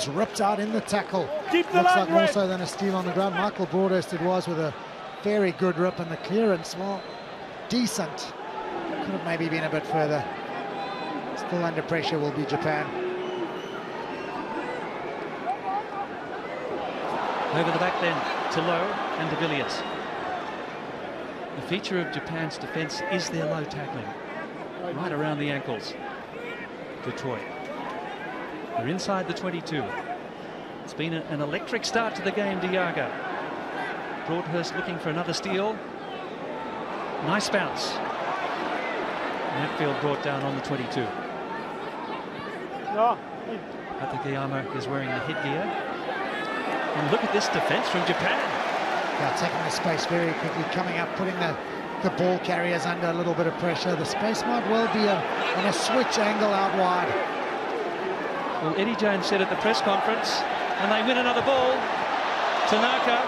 ripped out in the tackle. Keep the Looks line like more red. so than a steal on the ground. Michael Broadhurst it was with a very good rip, and the clearance, well, decent. Could have maybe been a bit further. Still under pressure will be Japan. Over the back then to Lowe and de Villiers. The feature of Japan's defence is their low tackling, right around the ankles. Detroit. They're inside the 22. It's been an electric start to the game, Diaga. Broadhurst looking for another steal. Nice bounce. Netfield brought down on the 22. Hatakeyama is wearing the headgear. And look at this defence from Japan. Yeah, taking the space very quickly, coming up, putting the ball carriers under a little bit of pressure. The space might well be on a switch angle out wide. Well, Eddie Jones said at the press conference, and they win another ball. Tanaka.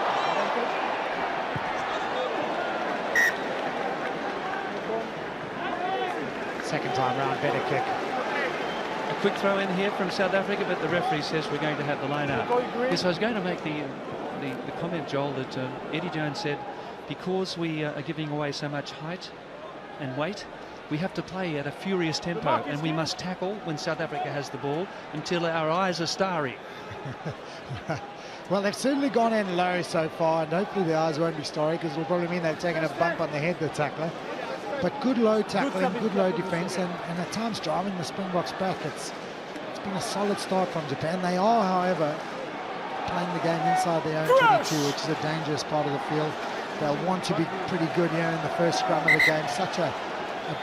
Second time round, better kick. A quick throw in here from South Africa, but the referee says we're going to have the line out. Yes, I was going to make the comment, Joel, that Eddie Jones said, because we are giving away so much height and weight, we have to play at a furious tempo, and we must tackle when South Africa has the ball until our eyes are starry. Well, they've certainly gone in low so far, and hopefully the eyes won't be starry, because it'll probably mean they've taken a bump on the head, the tackler. But good low tackling, good low defence, and at times driving the Springboks back. It's been a solid start from Japan. They are, however, playing the game inside their own 22, which is a dangerous part of the field. They'll want to be pretty good here in the first scrum of the game. Such a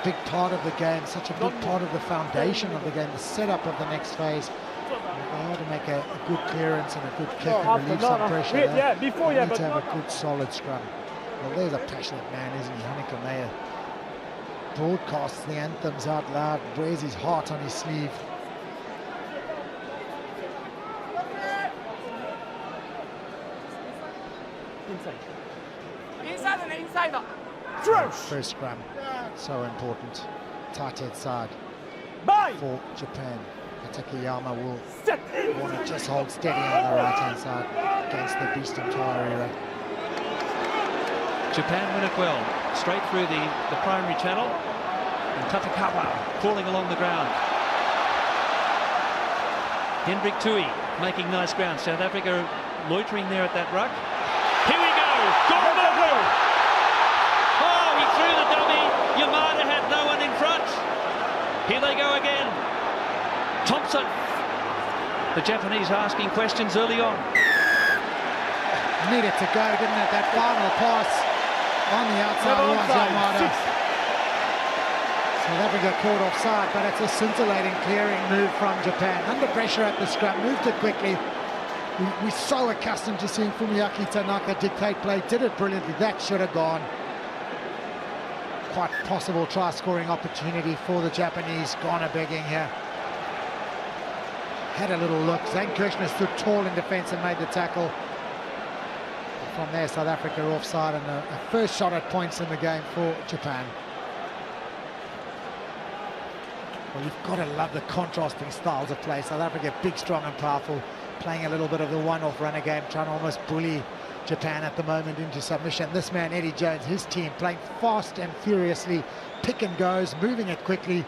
big part of the game, such a big part of the foundation of the game, the setup of the next phase. If they are to make a good clearance and a good kick and relieve some pressure, they need to have a good solid scrum. Well, there's a passionate man, isn't he? Hanneke Meyer broadcasts the anthems out loud, wears his heart on his sleeve. Inside. First scrum, so important. Tight head side for Japan. Hatakeyama will want to just hold steady on the right-hand side against the beast in Tairira. Japan win it well, straight through the primary channel, and Tatakawa crawling along the ground. Hendrik Tui making nice ground. South Africa loitering there at that ruck. Here we go! Gormaku! Oh, he threw the dummy. Yamada had no one in front. Here they go again. Thompson. The Japanese asking questions early on. Needed to go, didn't it? That final pass on the outside was Yamada. South Africa caught offside, but it's a scintillating clearing move from Japan. Under pressure at the scrum, moved it quickly. We're so accustomed to seeing Fumiaki Tanaka dictate play. Did it brilliantly. That should have gone. Quite possible try-scoring opportunity for the Japanese. Ghana begging here. Had a little look. Zane Kirshner stood tall in defence and made the tackle. From there, South Africa offside, and a first shot at points in the game for Japan. Well, you've got to love the contrasting styles of play. South Africa, big, strong and powerful, playing a little bit of the one-off runner game, trying to almost bully Japan at the moment into submission. This man, Eddie Jones, his team, playing fast and furiously, pick and goes, moving it quickly,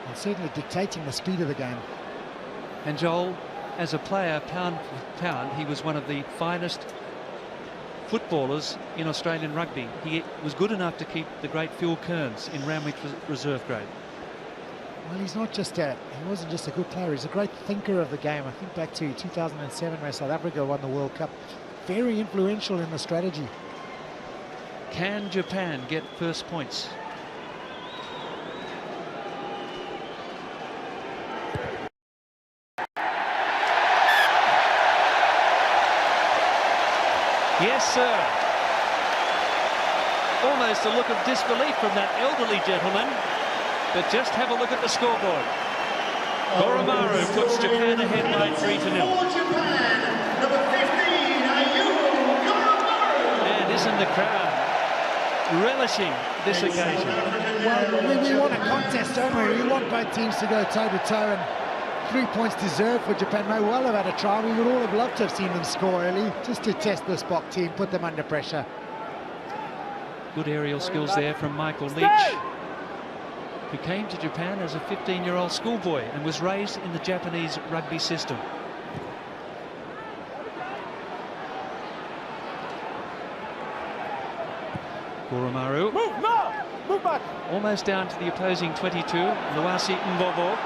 and certainly dictating the speed of the game. And Joel, as a player, pound for pound, he was one of the finest footballers in Australian rugby. He was good enough to keep the great Phil Kearns in Randwick reserve grade. Well, he's not just he wasn't just a good player, he's a great thinker of the game. I think back to 2007 where South Africa won the World Cup. Very influential in the strategy. Can Japan get first points? Yes, sir. Almost a look of disbelief from that elderly gentleman. But just have a look at the scoreboard. Goromaru puts Japan ahead by 3-0. And isn't the crowd relishing this occasion? Well, we want a contest, don't we? We want both teams to go toe-to-toe, and 3 points deserved for Japan. May well have had a try. We would all have loved to have seen them score early, just to test this Bok team, put them under pressure. Good aerial skills there from Michael Leach, who came to Japan as a 15-year-old schoolboy and was raised in the Japanese rugby system. Goromaru. Move back. Almost down to the opposing 22. Luasi Mbovo.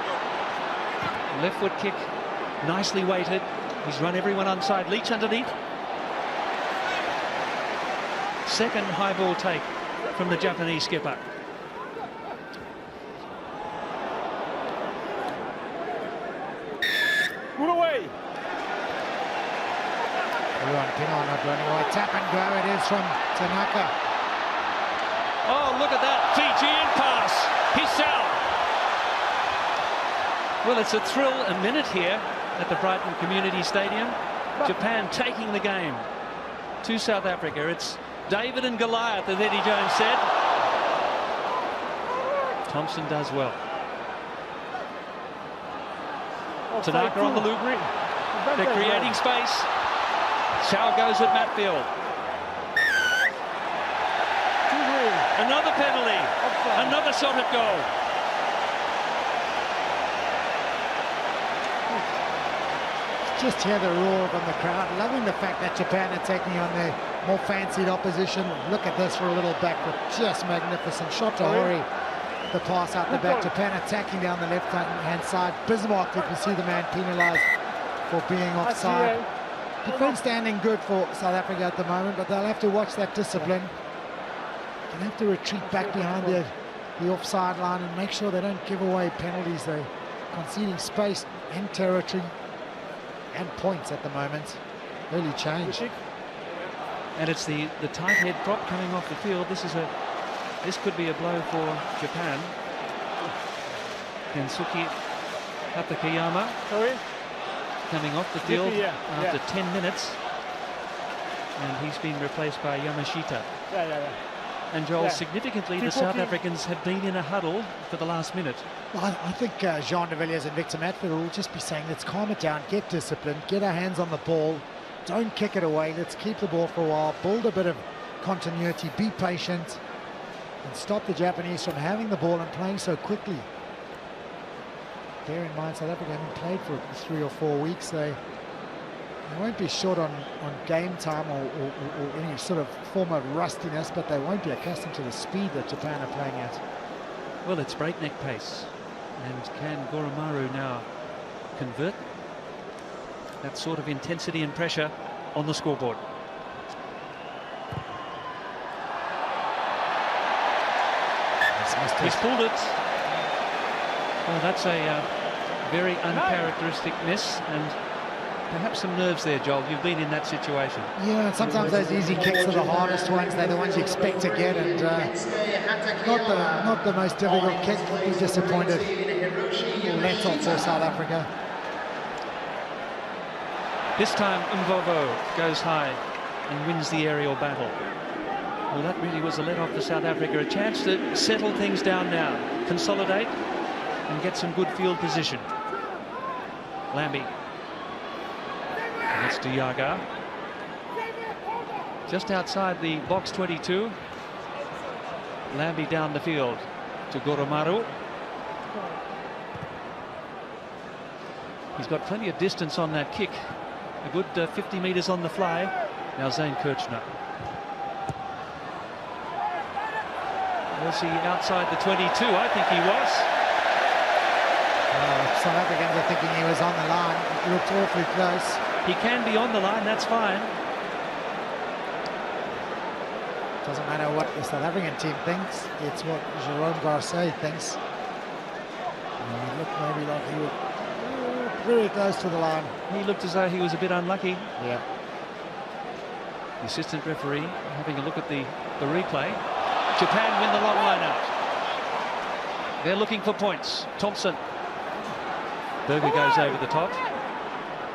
Left foot kick, nicely weighted. He's run everyone onside. Leach underneath. Second high ball take from the Japanese skipper. Move away. Pino not running away. Tap and go it is from Tanaka. Oh, look at that Fijian pass. Hisao. Well, it's a thrill a minute here at the Brighton Community Stadium. Japan taking the game to South Africa. It's David and Goliath, as Eddie Jones said. Thompson does well. Tanaka on the loop. They're creating space. Chow goes at Matfield. Another penalty. Another shot at goal. Just hear the roar from the crowd, loving the fact that Japan are taking on their more fancied opposition. Look at this for a little backward, just magnificent. Shot to Hori, the pass out the back. Japan attacking down the left-hand side. Bismarck, you can see the man penalised for being offside. Defence standing good for South Africa at the moment, but they'll have to watch that discipline. They'll have to retreat back behind the offside line and make sure they don't give away penalties. They're conceding space and territory and points at the moment. Early change. And it's the tight head prop coming off the field. This could be a blow for Japan. Kensuke Hatakeyama coming off the field after 10 minutes. And he's been replaced by Yamashita. And Joel, significantly, the South Africans have been in a huddle for the last minute. Well, I think Jean de Villiers and Victor Matfield will just be saying, let's calm it down, get disciplined, get our hands on the ball, don't kick it away, let's keep the ball for a while, build a bit of continuity, be patient, and stop the Japanese from having the ball and playing so quickly. Bear in mind, South Africa haven't played for 3 or 4 weeks. They won't be short on game time or any sort of form of rustiness, but they won't be accustomed to the speed that Japan are playing at. Well, it's breakneck pace. And can Goromaru now convert that sort of intensity and pressure on the scoreboard? He's pulled it. Well, that's a very uncharacteristic miss, and perhaps some nerves there, Joel. You've been in that situation. Yeah, sometimes those easy kicks are the hardest ones. They're the ones you expect to get, and not the most difficult kick. Be disappointed. Let off for South Africa. This time Mvovo goes high and wins the aerial battle. Well, that really was a let off for South Africa. A chance to settle things down now, consolidate and get some good field position. Lambie. That's Diaga. Just outside the box 22. Lambie down the field to Goromaru. He's got plenty of distance on that kick. A good 50 metres on the fly. Now Zane Kirchner. Was he outside the 22? I think he was. South Africans are thinking he was on the line. It looked awfully close. He can be on the line, that's fine. Doesn't matter what the South African team thinks, it's what Jerome Garcia thinks. And he looked maybe like he was very close to the line. He looked as though he was a bit unlucky. Yeah. The assistant referee having a look at the replay. Japan win the long line out. They're looking for points. Thompson. Berger goes over the top.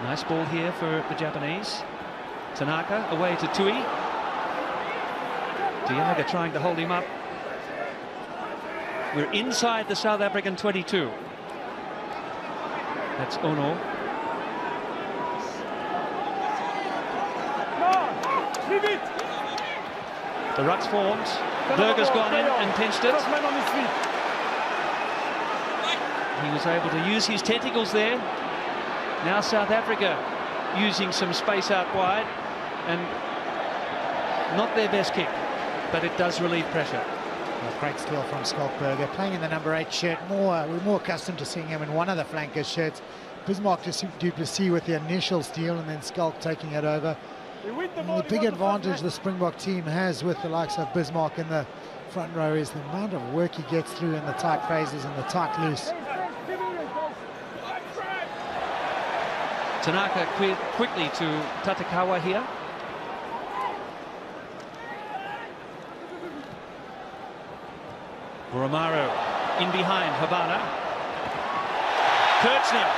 Nice ball here for the Japanese. Tanaka away to Tui. Diaga trying to hold him up. We're inside the South African 22. That's Ono. No, leave it. The ruck's formed. Berger's gone in and pinched it. First man on his feet. He was able to use his tentacles there. Now South Africa using some space out wide, and not their best kick, but it does relieve pressure. Well, great steal from Skalkberger, playing in the number 8 shirt. We're more accustomed to seeing him in one of the flankers' shirts. Bismarck just du Plessis with the initial steal, and then Skalk taking it over. And the big advantage the Springbok team has with the likes of Bismarck in the front row is the amount of work he gets through in the tight phases and the tight loose. Tanaka quickly to Tatakawa here. Romaro in behind Habana. Kirchner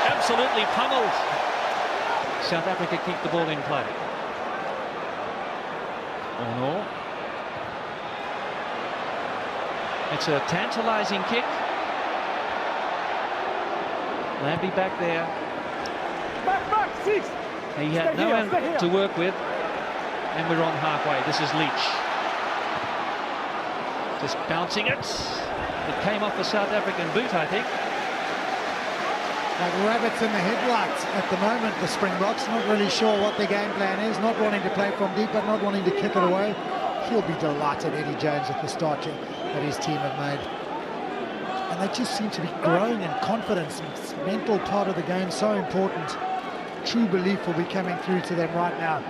absolutely pummeled. South Africa keep the ball in play. Ono. It's a tantalizing kick. Lambie back there. Back, 6. He had no one to work with, and we're on halfway. This is Leach. Just bouncing it. It came off the South African boot, I think. Like rabbits in the headlights at the moment, the Springboks. Not really sure what their game plan is. Not wanting to play from deep, but not wanting to kick it away. He'll be delighted, Eddie Jones, with the start that his team have made. And they just seem to be growing in confidence. It's a mental part of the game, so important. True belief will be coming through to them right now.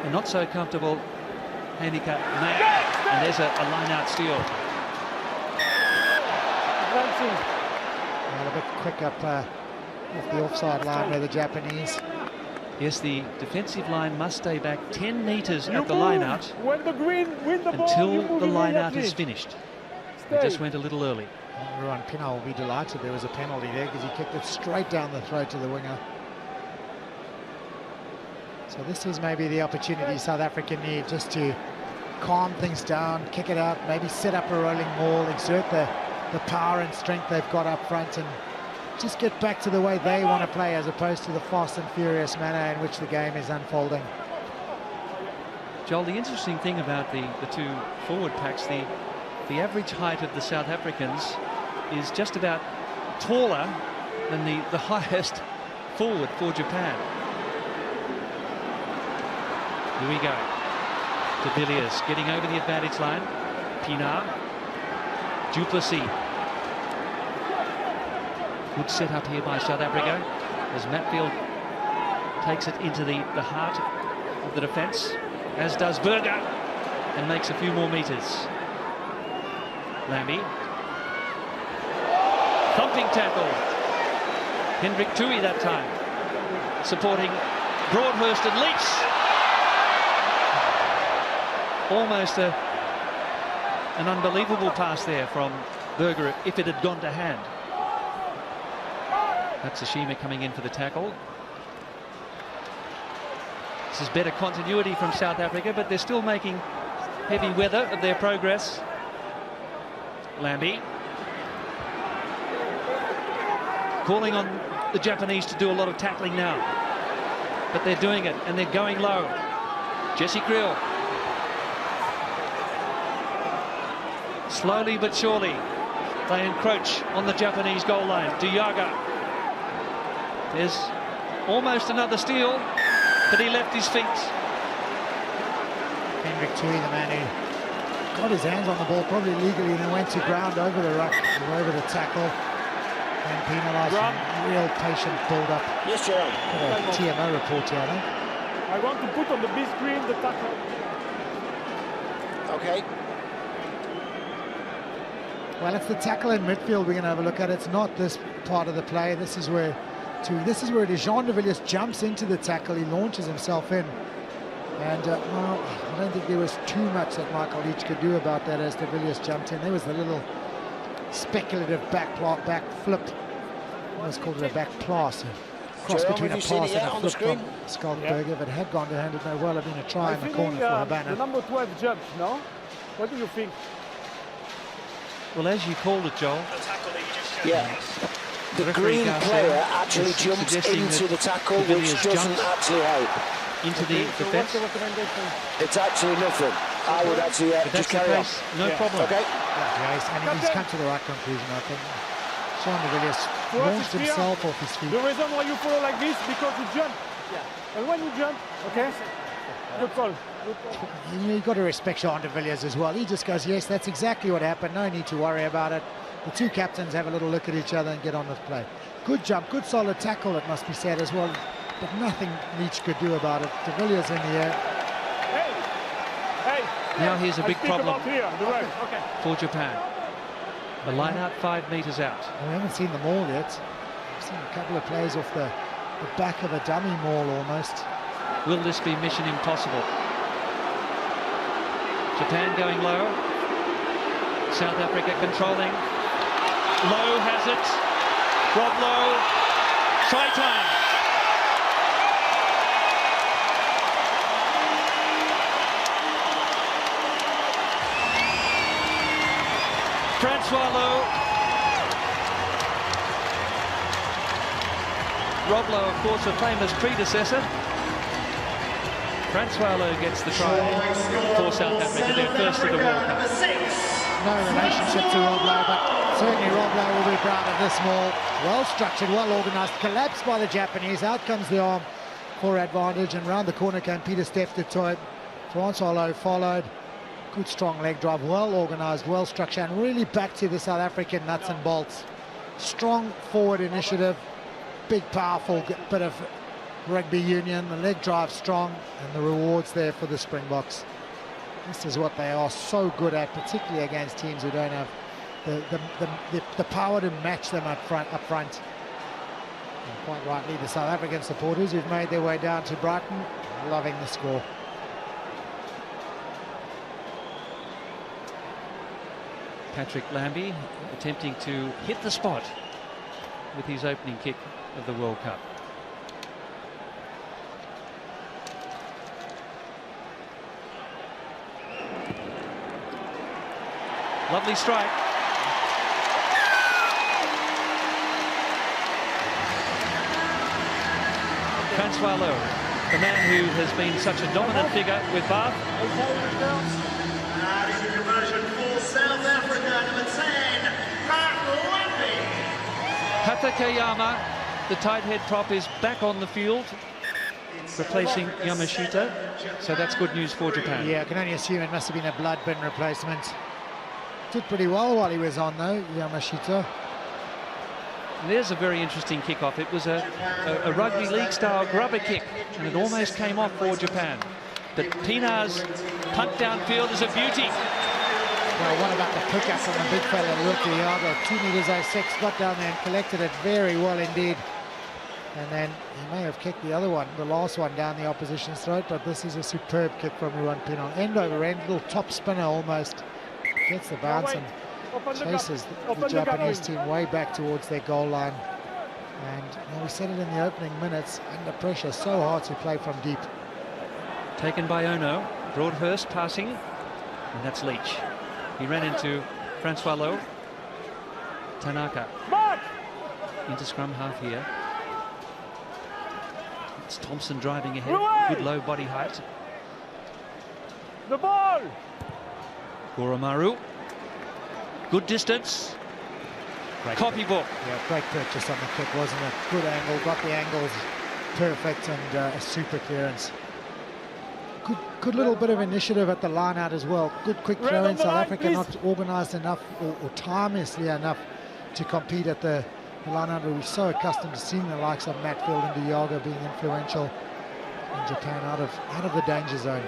A not so comfortable handicap man, and there's a line-out steal. Well, a bit quick up off the offside line with the Japanese. Yes, the defensive line must stay back 10 metres at the line-out until the line-out is finished. They just went a little early. Ruan Pienaar will be delighted there was a penalty there because he kicked it straight down the throat to the winger. So this is maybe the opportunity South Africa need, just to calm things down, kick it out, maybe set up a rolling maul, exert the power and strength they've got up front, and just get back to the way they want to play as opposed to the fast and furious manner in which the game is unfolding. Joel, the interesting thing about the two forward packs, the average height of the South Africans is just about taller than the highest forward for Japan. Here we go. De Villiers getting over the advantage line. Pienaar. Du Plessis. Good set up here by South Africa as Matfield takes it into the heart of the defence, as does Berger, and makes a few more metres. Lambie. Thumping tackle. Hendrik Tui that time. Supporting Broadhurst and Leach. Almost an unbelievable pass there from Berger if it had gone to hand. Hatsushima coming in for the tackle. This is better continuity from South Africa, but they're still making heavy weather of their progress. Lambie. Calling on the Japanese to do a lot of tackling now. But they're doing it, and they're going low. Jesse Kriel. Slowly but surely, they encroach on the Japanese goal line. Diaga. There's almost another steal, but he left his feet. Hendrik Tui, the man who got his hands on the ball probably legally and then went to ground over the ruck, over the tackle, and penalised. Real patient build-up. Yes, John. A TMO report here, I think. I want to put on the big screen the tackle. Okay. Well, it's the tackle in midfield we're going to have a look at. It's not this part of the play. This is where it is. Jean de Villiers jumps into the tackle. He launches himself in. And, well, I don't think there was too much that Michael Leach could do about that as de Villiers jumped in. There was a little speculative back flip. I almost called it a back pass. Cross between a pass and a flip from Skalkberger. If it had gone to hand, it may well have been a try in the corner for Habana. The number 12 jumps, no? What do you think? Well, as you called it, Joel. Yeah. The green player actually jumps into the tackle, which doesn't actually help. Into the defence. It's actually nothing. I would actually just carry on. No problem. Okay. Yeah, and he's come to the right conclusion, I think. Sean de Villiers launched himself off his feet. The reason why you follow like this, because you jump. Yeah. And when you jump, okay, good call. You've got to respect Sean de Villiers as well. He just goes, yes, that's exactly what happened. No need to worry about it. The two captains have a little look at each other and get on with play. Good jump, good solid tackle, it must be said as well. But nothing Leach could do about it. De Villiers in the air. Hey. Now here's a big problem Okay. for Japan. The line out 5 metres out. We haven't seen them all yet. We've seen a couple of plays off the back of a dummy maul almost. Will this be mission impossible? Japan going low. South Africa controlling. Low has it. Rob Lowe. Try time. Francois Lowe. Rob Lowe, of course, a famous predecessor. Francois Lowe gets the try for South Africa, their first of the World Cup. No relationship to Rob Lowe, but certainly Rob Lowe will be proud of this maul. Well structured, well organised, collapsed by the Japanese. Out comes the arm for advantage, and round the corner came Peter Steff to toe it. Francois Lowe followed. Good strong leg drive, well organised, well structured, and really back to the South African nuts and bolts. Strong forward initiative, big powerful bit of rugby union, the leg drive strong, and the rewards there for the Springboks. This is what they are so good at, particularly against teams who don't have the power to match them up front. And quite rightly, the South African supporters who've made their way down to Brighton, loving the score. Patrick Lambie attempting to hit the spot with his opening kick of the World Cup. Lovely strike. Francois Lowe, the man who has been such a dominant figure with Bath. This is conversion for South Africa, number 10, Rugby. Hatakeyama, the tight head prop, is back on the field, replacing Yamashita. So that's good news for Japan. Yeah, I can only assume it must have been a blood bin replacement. Did pretty well while he was on though, Yamashita. There's a very interesting kickoff. It was a rugby league style grubber kick, and it almost came off for Japan. But Pienaar's punt downfield is a beauty. Well, what about the pickup from the big fella, Rookie Iago? 2.06 got down there and collected it very well indeed. And then he may have kicked the other one, the last one, down the opposition's throat, but this is a superb kick from Ruan Pienaar. End over end, little top spinner almost. Gets the bounce and chases the Japanese team way back towards their goal line. And we said it in the opening minutes, under pressure, so hard to play from deep. Taken by Ono, Broadhurst passing, and that's Leach. He ran into Francois Lowe. Tanaka into scrum half here. It's Thompson driving ahead, good low body height. The ball! Goromaru, good distance. Copybook. Yeah, great purchase on the kick, wasn't it? Good angle, got the angles perfect, and a super clearance. Good little bit of initiative at the line out as well. Good quick throw in. South Africa not organised enough or timelessly enough to compete at the line out. We're so accustomed to seeing the likes of Matfield and Iago being influential in Japan out of the danger zone.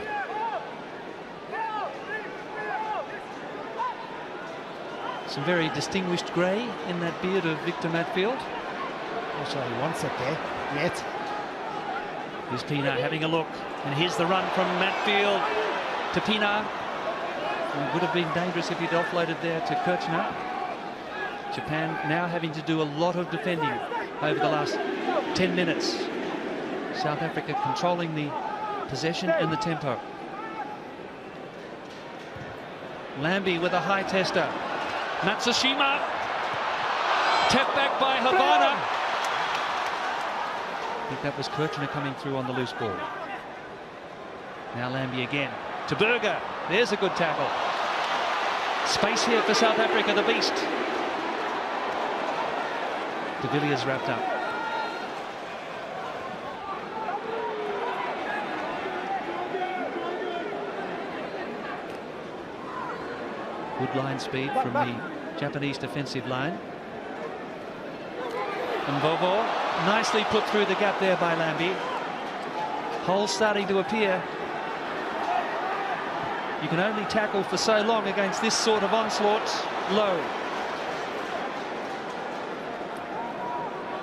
Some very distinguished grey in that beard of Victor Matfield. Not sure he wants it there yet. Here's Pienaar having a look, and here's the run from Matfield to Pienaar. It would have been dangerous if he'd offloaded there to Kirchner. Japan now having to do a lot of defending over the last 10 minutes. South Africa controlling the possession and the tempo. Lambie with a high tester. Matsushima. Tap back by Havana. I think that was Kirchner coming through on the loose ball. Now Lambie again. To Berger. There's a good tackle. Space here for South Africa, the beast. De Villiers wrapped up. Good line speed from the Japanese defensive line. And Vovo nicely put through the gap there by Lambie. Holes starting to appear. You can only tackle for so long against this sort of onslaught. Low.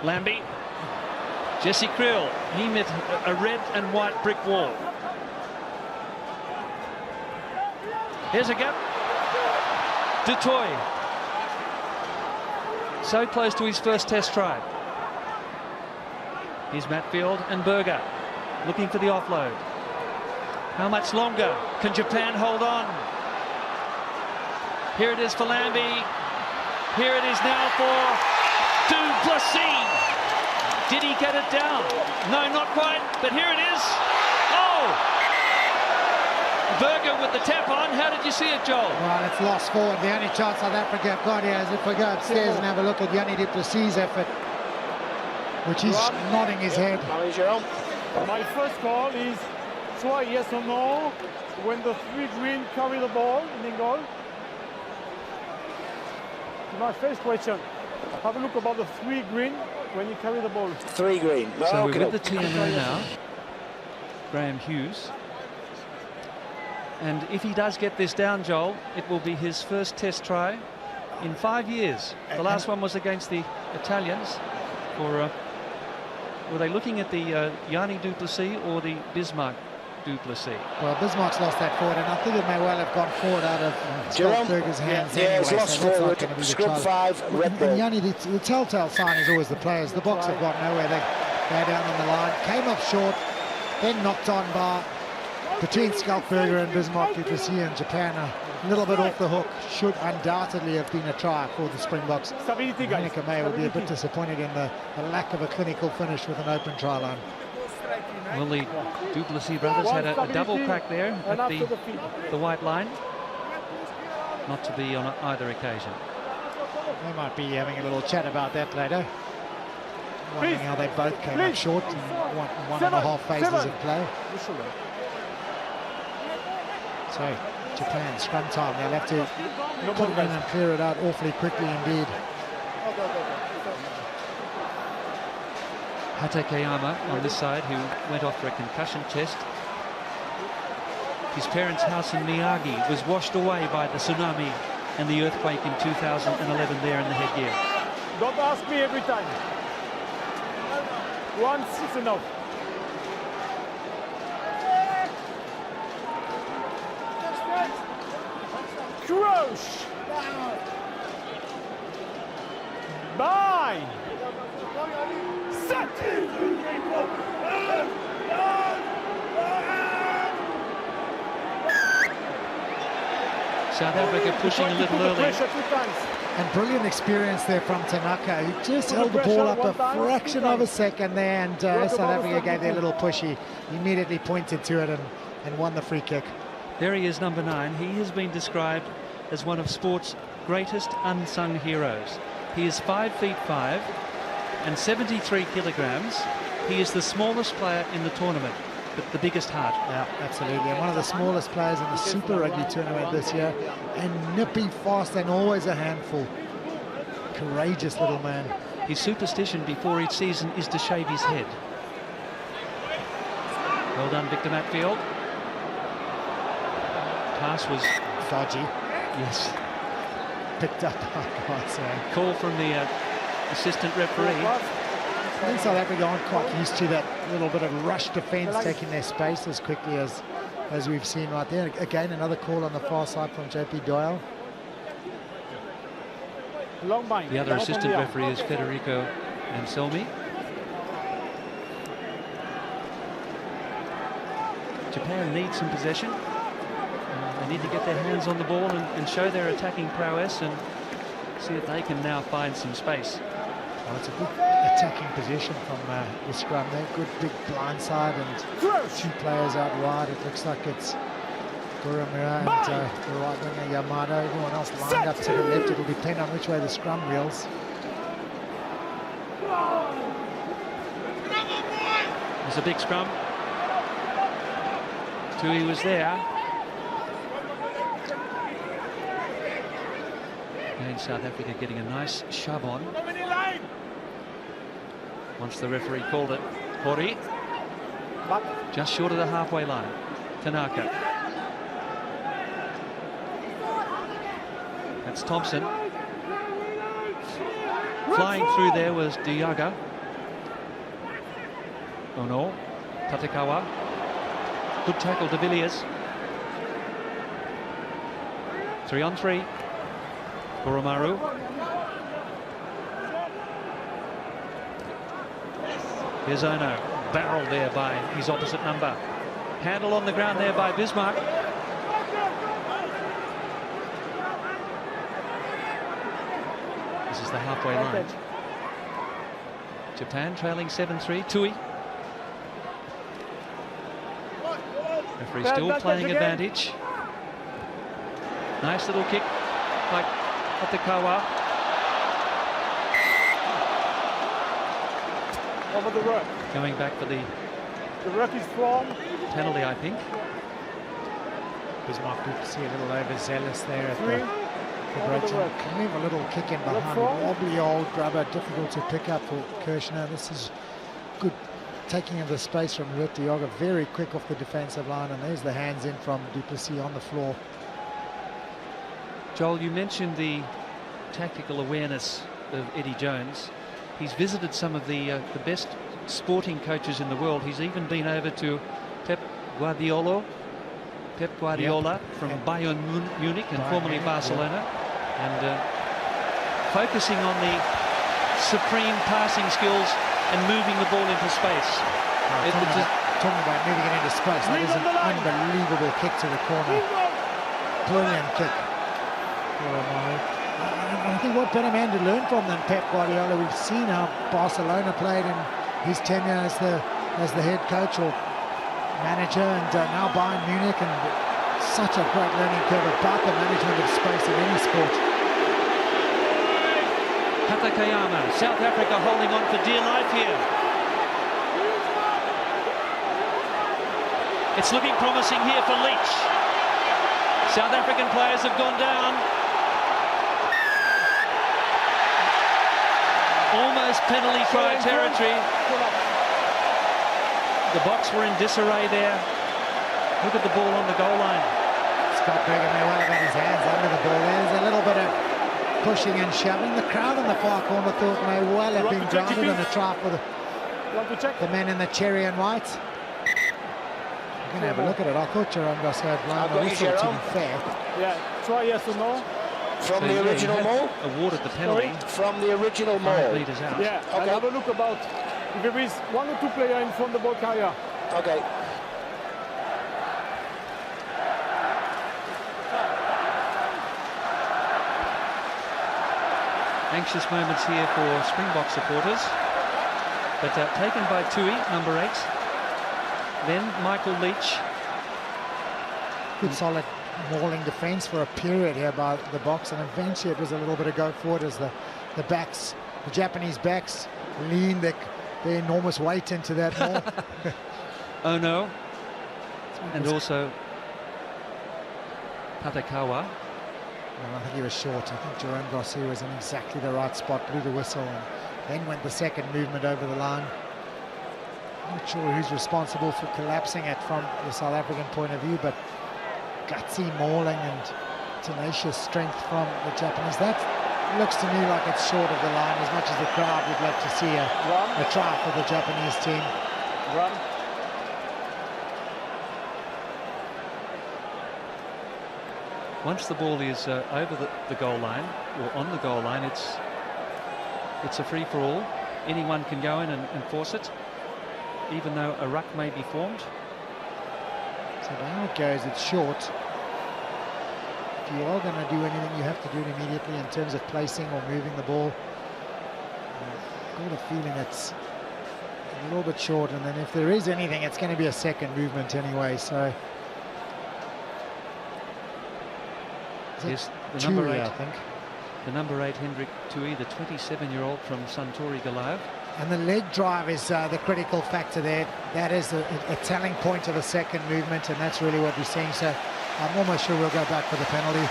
Lambie. Jesse Krill. He met a red and white brick wall. Here's a gap. Du Toit. So close to his first test try. Here's Matfield and Berger looking for the offload. How much longer can Japan hold on? Here it is for Lambie. Here it is now for du Plessis. Did he get it down? No, not quite, but here it is. Oh! Berger with the tap on. How did you see it, Joel? Well, it's lost forward. The only chance South Africa have got here is if we go upstairs and have a look at Yanni du Plessis' effort, which he's nodding his head. My first call is try yes or no when the 3 green carry the ball in goal. My first question, have a look about the 3 green when you carry the ball. 3 green. So we're with the TMO now, Graham Hughes. And if he does get this down, Joel, it will be his first test try in 5 years. The last one was against the Italians. Were they looking at the Yanni du Plessis or the Bismarck du Plessis? Well, Bismarck's lost that forward, and I think it may well have gone forward out of Scott Berger's hands. Yeah, it's lost forward. Scrub 5, red ball. And Yanni, the telltale sign is always the players. The Boks have got nowhere. They're down on the line. Came up short, then knocked on bar. Between Skalkberger and Bismarck du Plessis and Japan, a little bit off the hook. Should undoubtedly have been a try for the Springboks. Heineke May will be a bit disappointed in the lack of a clinical finish with an open try line. Well, the du Plessis brothers had a double crack there at the white line. Not to be on either occasion. They might be having a little chat about that later. Wondering how they both came up short in 1.5 phases of play. So, Japan, scrum time. They'll have to put it in and clear it out awfully quickly indeed. Hatakeyama on this side, who went off for a concussion test. His parents' house in Miyagi was washed away by the tsunami and the earthquake in 2011 there in the headgear. Don't ask me every time. Once is enough. Crouch. Bye. Set. South Africa pushing a little early. And brilliant experience there from Tanaka. He just held the ball up a fraction of a second there, and South Africa gave their little push. He immediately pointed to it and won the free kick. There he is, number 9. He has been described as one of sport's greatest unsung heroes. He is 5 feet 5 and 73 kilograms. He is the smallest player in the tournament, but the biggest heart. Yeah, absolutely. And one of the smallest players in the Super Rugby tournament this year. And nippy, fast, and always a handful. Courageous little man. His superstition before each season is to shave his head. Well done, Victor Matfield. Pass was dodgy. Yes. Picked up by Garcia. Call from the assistant referee. I think South Africa aren't quite used to that little bit of rush defence, taking their space as quickly as we've seen right there. Again, another call on the far side from JP Doyle. The other assistant referee is Federico Anselmi. Japan needs some possession. They need to get their hands on the ball and show their attacking prowess, and see if they can now find some space. Well, it's a good attacking position from the scrum there. Good big blindside and 2 players out wide. It looks like it's Guramura and the right winger Yamato. Everyone else lined up to the left. It'll depend on which way the scrum reels. There's a big scrum. Tui was there. And South Africa getting a nice shove on. Once the referee called it. Hori. Just short of the halfway line. Tanaka. That's Thompson. Flying through there was Diaga. Oh no. Tatekawa. Good tackle, de Villiers. 3 on 3. Koromaru. Here's Ono. Barrel there by his opposite number. Handle on the ground there by Bismarck. This is the halfway line. Japan trailing 7-3. Tui. Referee still playing advantage. Nice little kick by Tatekawa. Over the ruck. Going back for the ruck is from penalty, I think. Bismarck could see a little overzealous there at the break. ruck. Can leave a little kick in behind. Wobbly old grubber, difficult to pick up for Kirshner. This is good taking of the space from Ruth Dioga, very quick off the defensive line, and there's the hands in from Duplessis on the floor. Joel, you mentioned the tactical awareness of Eddie Jones. He's visited some of the best sporting coaches in the world. He's even been over to Pep Guardiola from Bayern Munich and formerly Barcelona, and focusing on the supreme passing skills and moving the ball into space. Talking about moving it into space, that is an unbelievable kick to the corner. Brilliant kick. I think what better man to learn from than Pep Guardiola. We've seen how Barcelona played in his tenure as the head coach or manager, and now Bayern Munich, and such a great learning curve about the management of space in any sport. Hatakayama, South Africa holding on for dear life here. It's looking promising here for Leach. South African players have gone down. Almost penalty try territory. The Boks were in disarray there. Look at the ball on the goal line. Scott Berger may well have had his hands under the ball. There's a little bit of pushing and shoving. The crowd in the far corner thought may well have been grounded in a try for the men in the cherry and white. I'm going to have a look at it. I thought Jerome Garcia had blown the whistle, to be fair. Yeah, try yes or no. From the original maul? Awarded the penalty. From the original maul. Leaders out. Yeah, okay. I'll have a look about if there is 1 or 2 players in front of the ball carrier. Okay. Anxious moments here for Springbok supporters, but taken by Tui, number 8. Then Michael Leach. Good solid mauling defence for a period here by the Boks, and eventually it was a little bit of go forward as the backs, the Japanese backs, leaned their enormous weight into that maul. Oh no. And also Tatekawa. Well, I think he was short. I think Jerome Garcia was in exactly the right spot, blew the whistle, and then went the second movement over the line. I'm not sure who's responsible for collapsing it from the South African point of view, but gutsy mauling and tenacious strength from the Japanese. That looks to me like it's short of the line, as much as the crowd would love to see a try for the Japanese team. Run. Once the ball is over the goal line, or on the goal line, it's a free-for-all. Anyone can go in and force it, even though a ruck may be formed. So down it goes, it's short. If you are going to do anything, you have to do it immediately in terms of placing or moving the ball. I've got a feeling it's a little bit short, and then if there is anything, it's going to be a second movement anyway. So yes, the number 8, I think. The number 8, Hendrik Tui, the 27-year-old from Suntory Galav. And the leg drive is the critical factor there. That is a telling point of the second movement, and that's really what we're seeing. So I'm almost sure we'll go back for the penalty.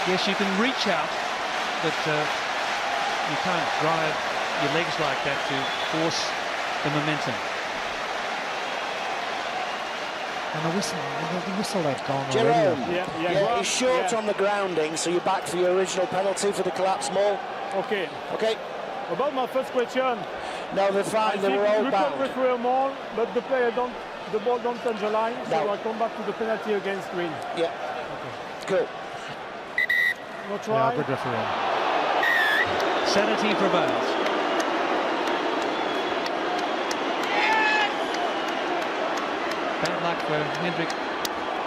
Yes, you can reach out, but you can't drive your legs like that to force the momentum. And the whistle they've gone Jerome, already. Yeah, he's short on the grounding, so you're back for your original penalty for the collapse maul. Okay. Okay. About my first question. No, they're fine. They were all we bound. can require more, but the ball don't touch the line, so I come back to the penalty against Green. Yeah. Okay. Cool. No try. Yeah, good referee. Sanity prevails. Bad luck for Hendrik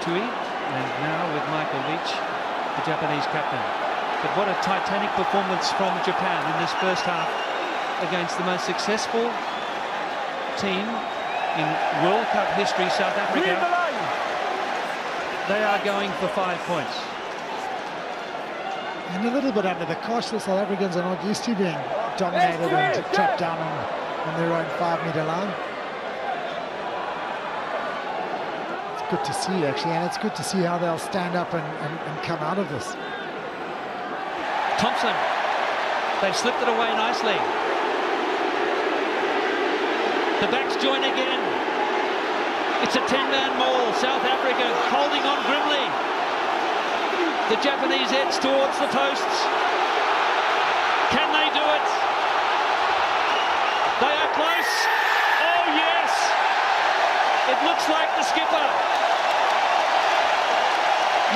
Tui, and now with Michael Leach, the Japanese captain. But what a titanic performance from Japan in this first half against the most successful team in World Cup history, South Africa. They are going for 5 points. And a little bit under the cosh. The South Africans are not used to being dominated and trapped down on their own 5-metre line. It's good to see, actually, and it's good to see how they'll stand up and come out of this. Thompson, they've slipped it away nicely. The backs join again. It's a 10-man maul. South Africa holding on grimly. The Japanese heads towards the posts. Can they do it? They are close. Oh yes! It looks like the skipper.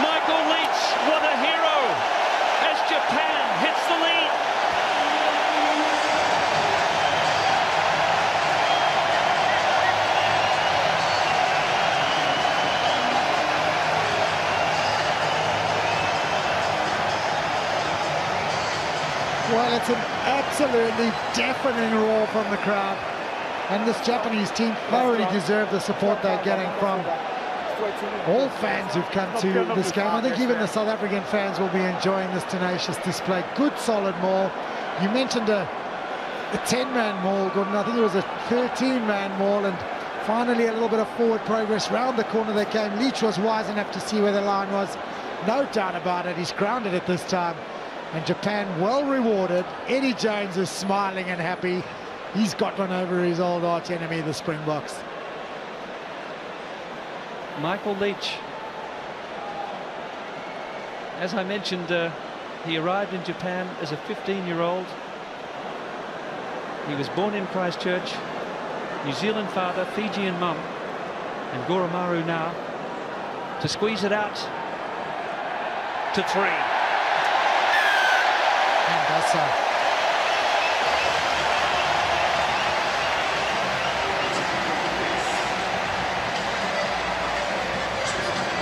Michael Leach, what a hero! As Japan hits the lead. Well, it's an absolutely deafening roar from the crowd. And this Japanese team thoroughly deserve the support they're getting from all fans who've come to this game. I think even the South African fans will be enjoying this tenacious display. Good, solid maul. You mentioned a 10-man maul, Gordon. I think it was a 13-man maul, and finally a little bit of forward progress. Round the corner they came. Leach was wise enough to see where the line was. No doubt about it. He's grounded it this time. And Japan well rewarded. Eddie Jones is smiling and happy. He's got one over his old arch enemy, the Springboks. Michael Leach, as I mentioned, he arrived in Japan as a 15-year-old. He was born in Christchurch, New Zealand father, Fijian mum, and Goromaru now to squeeze it out to 3. And that's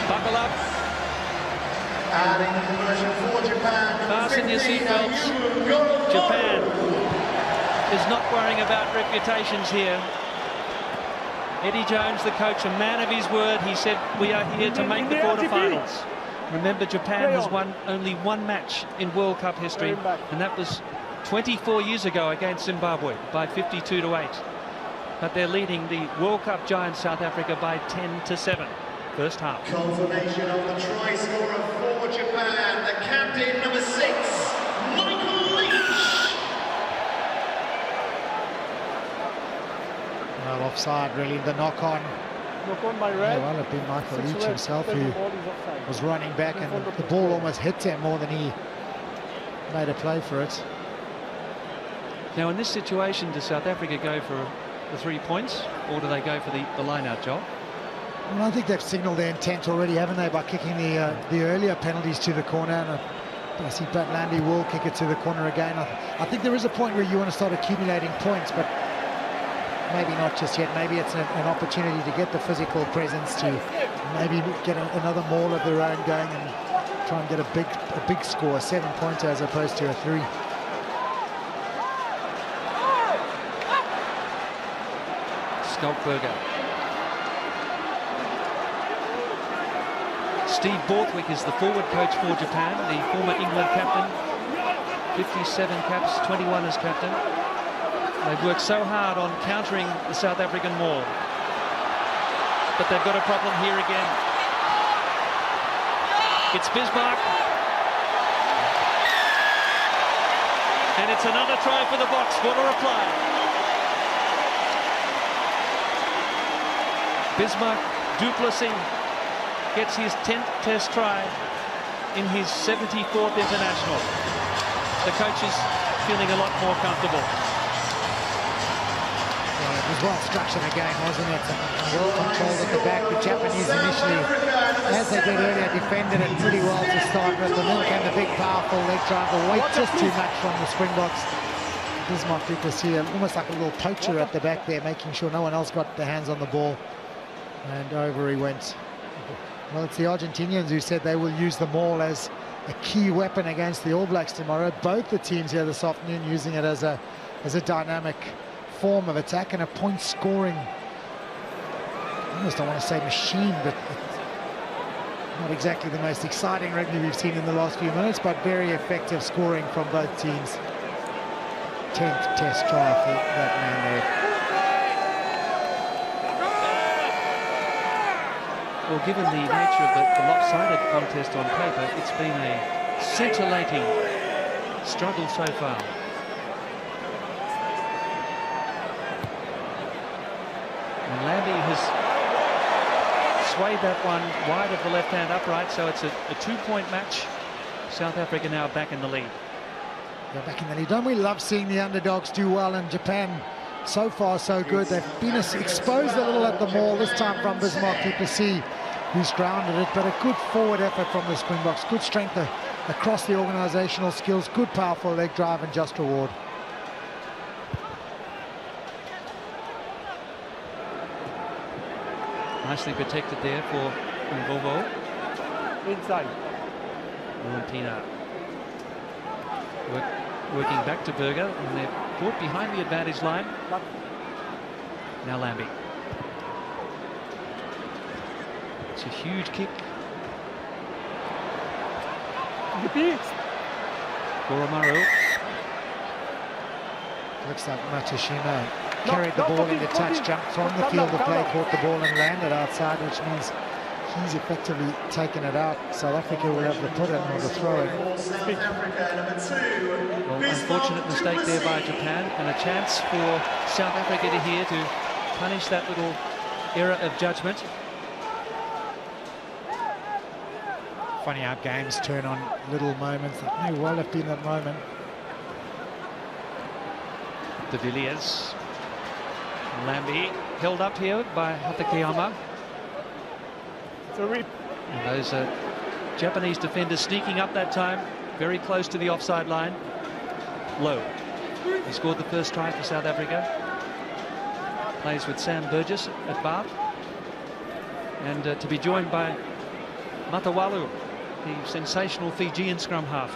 buckle up. Adding the conversion for Japan. Fasten your seatbelts. Japan is not worrying about reputations here. Eddie Jones, the coach, a man of his word, he said, we are here to make the quarterfinals. Remember, Japan has won only one match in World Cup history, and that was 24 years ago against Zimbabwe by 52-8. But they're leading the World Cup giant South Africa by 10-7. First half. Confirmation of the try scorer for Japan, the captain, number 6, Michael Leach. well, offside, really. The knock-on. Knock-on by Red. Yeah, well, it'd been Michael Leach himself who was running back, and the ball almost hit him more than he made a play for it. Now, in this situation, does South Africa go for the 3 points, or do they go for the line-out job? Well, I think they've signalled their intent already, haven't they, by kicking the earlier penalties to the corner. And I see Pat Landy will kick it to the corner again. I think there is a point where you want to start accumulating points, but maybe not just yet. Maybe it's an opportunity to get the physical presence to maybe get another maul of their own going and try and get a big score, a 7-pointer as opposed to a 3. Skulkberger. Steve Borthwick is the forward coach for Japan, the former England captain. 57 caps, 21 as captain. They've worked so hard on countering the South African maul. But they've got a problem here again. It's Bismarck. And it's another try for the Boks. What a reply. Bismarck Duplessis gets his 10th test try in his 74th international. The coach is feeling a lot more comfortable. Yeah, it was well structured again, wasn't it? Well controlled at the back. The Japanese initially, as they did earlier, defended it pretty well to start with. And then came the big, powerful leg triangle. Weight just too much from the Springboks. Bismarck Duplessis, almost like a little poacher at the back there, making sure no one else got their hands on the ball. And over he went. Well, it's the Argentinians who said they will use the maul as a key weapon against the All Blacks tomorrow. Both the teams here this afternoon using it as a dynamic form of attack and a point-scoring. I almost don't want to say machine, but it's not exactly the most exciting rugby we've seen in the last few minutes, but very effective scoring from both teams. 10th test try for that man there. Well, given the nature of the lopsided contest on paper, it's been a scintillating struggle so far. And Lambie has swayed that one wide of the left-hand upright, so it's a 2-point match. South Africa now back in the lead. They're back in the lead. Don't we love seeing the underdogs do well in Japan? So far, so good. They've been exposed a little at the maul, this time from Bismarck Duplessis, who's grounded it, but a good forward effort from the Springboks. Good strength across the organisational skills, good powerful leg drive and just reward. Nicely protected there for Mvovo. Inside. Valentina working back to Berger, and they're caught behind the advantage line. Now Lambie. It's a huge kick. Koromaru. Looks like Matsushima carried the ball into touch, jumped from the field of play, caught the ball and landed outside, which means he's effectively taken it out. South Africa will have the put in or the throw in. Well, unfortunate mistake there by Japan, and a chance for South Africa to here to punish that little error of judgment. Funny how games turn on little moments. That may well have been that moment. De Villiers. Lambie held up here by Hatakeyama. And those Japanese defenders sneaking up that time, very close to the offside line. Low. He scored the first try for South Africa. Plays with Sam Burgess at Bath. And to be joined by Matawalu, the sensational Fijian scrum half,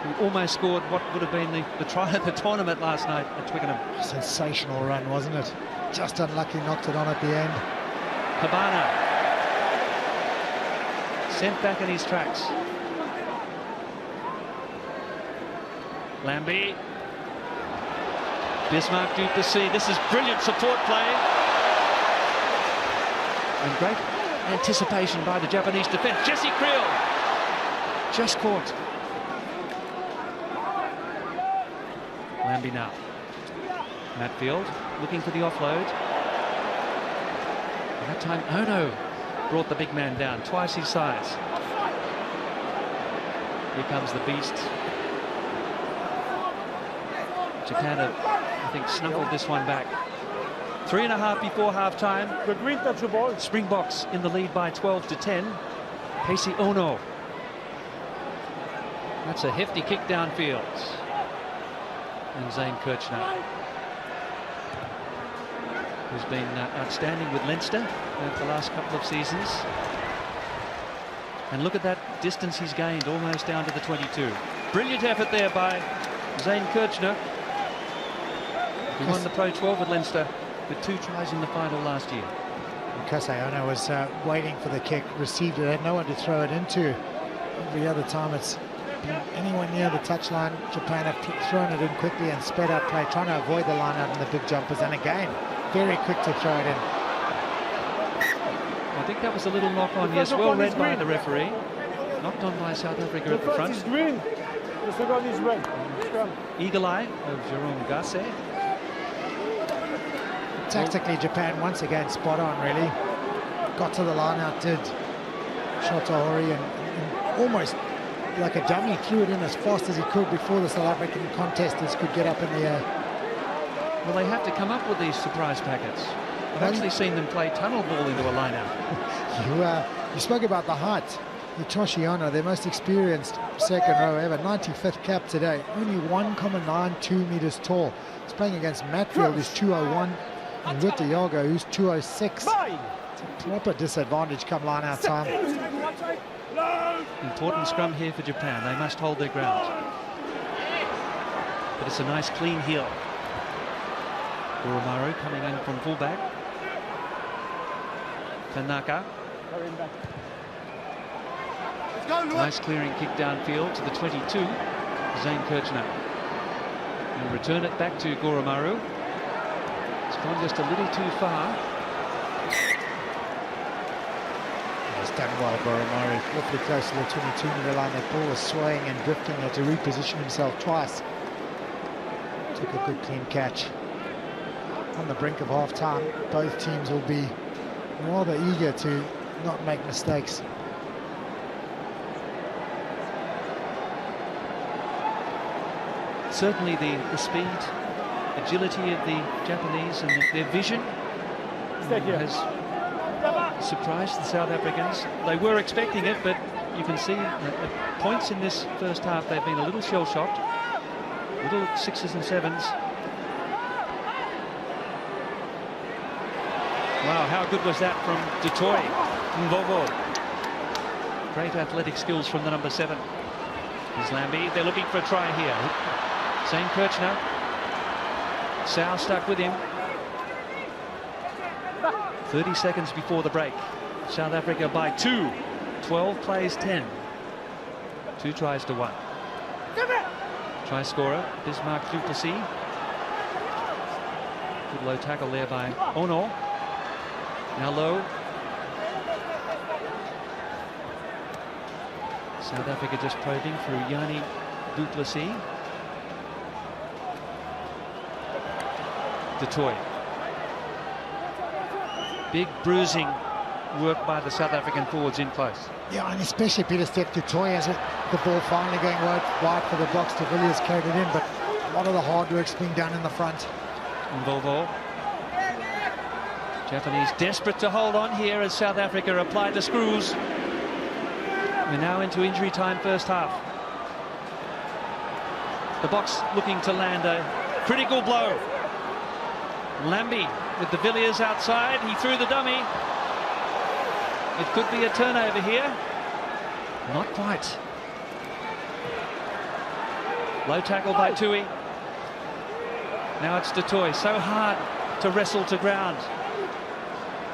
who almost scored what would have been the try of the tournament last night at Twickenham. Sensational run, wasn't it? Just unlucky, knocked it on at the end. Habana sent back in his tracks. Lambie. Bismarck Duplessis. This is brilliant support play. And great anticipation by the Japanese defence. Jesse Creel just caught. Lambie now. Matfield looking for the offload. And that time Ono brought the big man down, twice his size. Here comes the beast. Japan have, I think, snuffled this one back. 3.5 before half-time. The green touch the ball. Springboks in the lead by 12 to 10. Casey Ono. That's a hefty kick downfield. And Zane Kirchner, who's been outstanding with Leinster over the last couple of seasons. And look at that distance he's gained, almost down to the 22. Brilliant effort there by Zane Kirchner, who won the Pro 12 at Leinster with 2 tries in the final last year. Kasaona was waiting for the kick, received it, had no one to throw it into. Every other time it's been anyone near the touchline, Japan have thrown it in quickly and sped up play, trying to avoid the line out and the big jumpers. And again, very quick to throw it in. I think that was a little knock on, yes, well read by the referee. Knocked on by South Africa at the front. Is green. The second is red. Eagle eye of Jerome Gasset. Tactically, Japan once again spot on, really. Got to the line out, did Shotahori, and almost like a dummy threw it in as fast as he could before the South African contestants could get up in the air. Well, they have to come up with these surprise packets. I've actually seen them play tunnel ball into a line-out. You spoke about the height. Toshiano, their most experienced second row ever, 95th cap today, only 1.92 meters tall. He's playing against Matfield, who's 201, and Ruta Yago, who's 206. It's a proper disadvantage come line-out time. Important scrum here for Japan. They must hold their ground. But it's a nice clean heel. Urumaru coming in from fullback. Tanaka. Nice clearing kick downfield to the 22. Zane Kirchner. And return it back to Goromaru. It's gone just a little too far. He's done well, Goromaru. Awfully close to the 22-meter line. That ball was swaying and drifting. Had to reposition himself twice. Took a good clean catch. On the brink of half-time, both teams will be rather eager to not make mistakes. Certainly the speed, agility of the Japanese and their vision has surprised the South Africans. They were expecting it, but you can see at points in this first half they've been a little shell-shocked, little 6s and 7s. Wow, how good was that from Dutoy Mvovo. Great athletic skills from the number 7. Here's Lambie. They're looking for a try here. Zane Kirchner. Sau stuck with him. 30 seconds before the break. South Africa by 2. 12 plays 10. 2 tries to 1. Try scorer, Bismarck du Plessis. Good low tackle there by Ono. Now low. South Africa just probing through Yanni du Plessis. Dutoy. Big bruising work by the South African forwards in close. Yeah, and especially Peter Step Dutoy as the ball finally going wide for the box. De Villiers carried it in, but a lot of the hard work's being done in the front. Mvovo. Japanese desperate to hold on here as South Africa apply the screws. We're now into injury time first half. The box looking to land a critical blow. Lambie with De Villiers outside. He threw the dummy. It could be a turnover here. Not quite. Low tackle by Tui. Now it's Dutoy. So hard to wrestle to ground.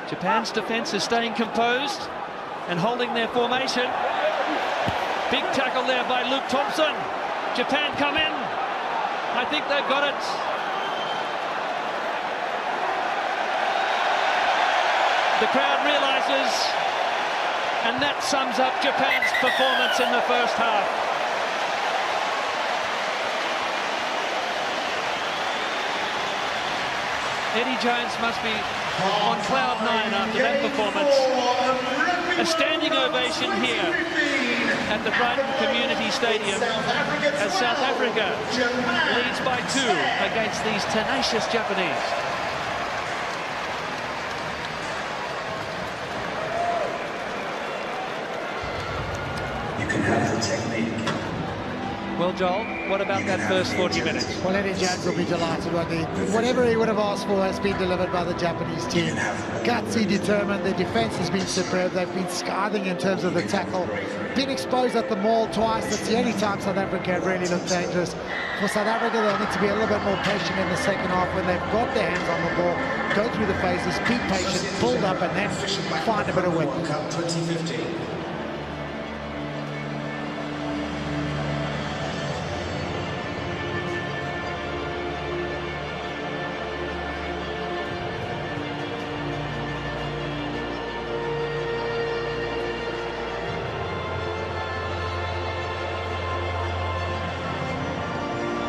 Japan's defence is staying composed and holding their formation. Big tackle there by Luke Thompson. Japan come in. I think they've got it. The crowd realises, and that sums up Japan's performance in the first half. Eddie Jones must be on cloud 9 after that performance. A standing ovation here at the Brighton Community Stadium as South Africa leads by 2 against these tenacious Japanese. You can have the technique, Well, Joel, what about that first 40 minutes? Well, Eddie Jones will be delighted. Whatever he would have asked for has been delivered by the Japanese team. Gutsy, determined. Their defence has been superb. They've been scathing in terms of the tackle. Been exposed at the maul twice. That's the only time South Africa have really looked dangerous. For South Africa, they'll need to be a little bit more patient in the second half when they've got their hands on the ball. Go through the phases, be patient, build up, and then find a bit of width.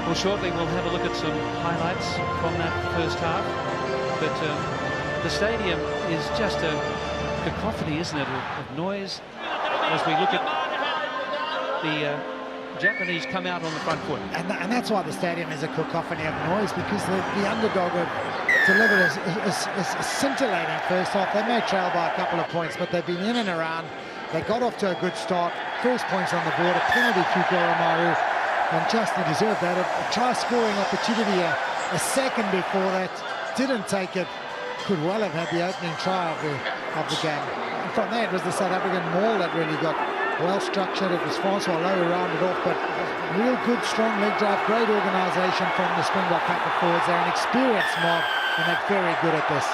Well, shortly we'll have a look at some highlights from that first half, but the stadium is just a cacophony, isn't it, of noise as we look at the Japanese come out on the front foot. And that's why the stadium is a cacophony of noise, because the underdog have delivered a scintillating first half. They may trail by a couple of points, but they've been in and around. They got off to a good start. First points on the board, a penalty through Goromaru. And justly deserved that. A try-scoring opportunity a second before that. Didn't take it. Could well have had the opening try of the game. And from there, it was the South African maul that really got well structured. It was Francois Lowe who rounded off, but real good, strong leg drive. Great organisation from the Springbok pack of forwards. They're an experienced mob, and they're very good at this.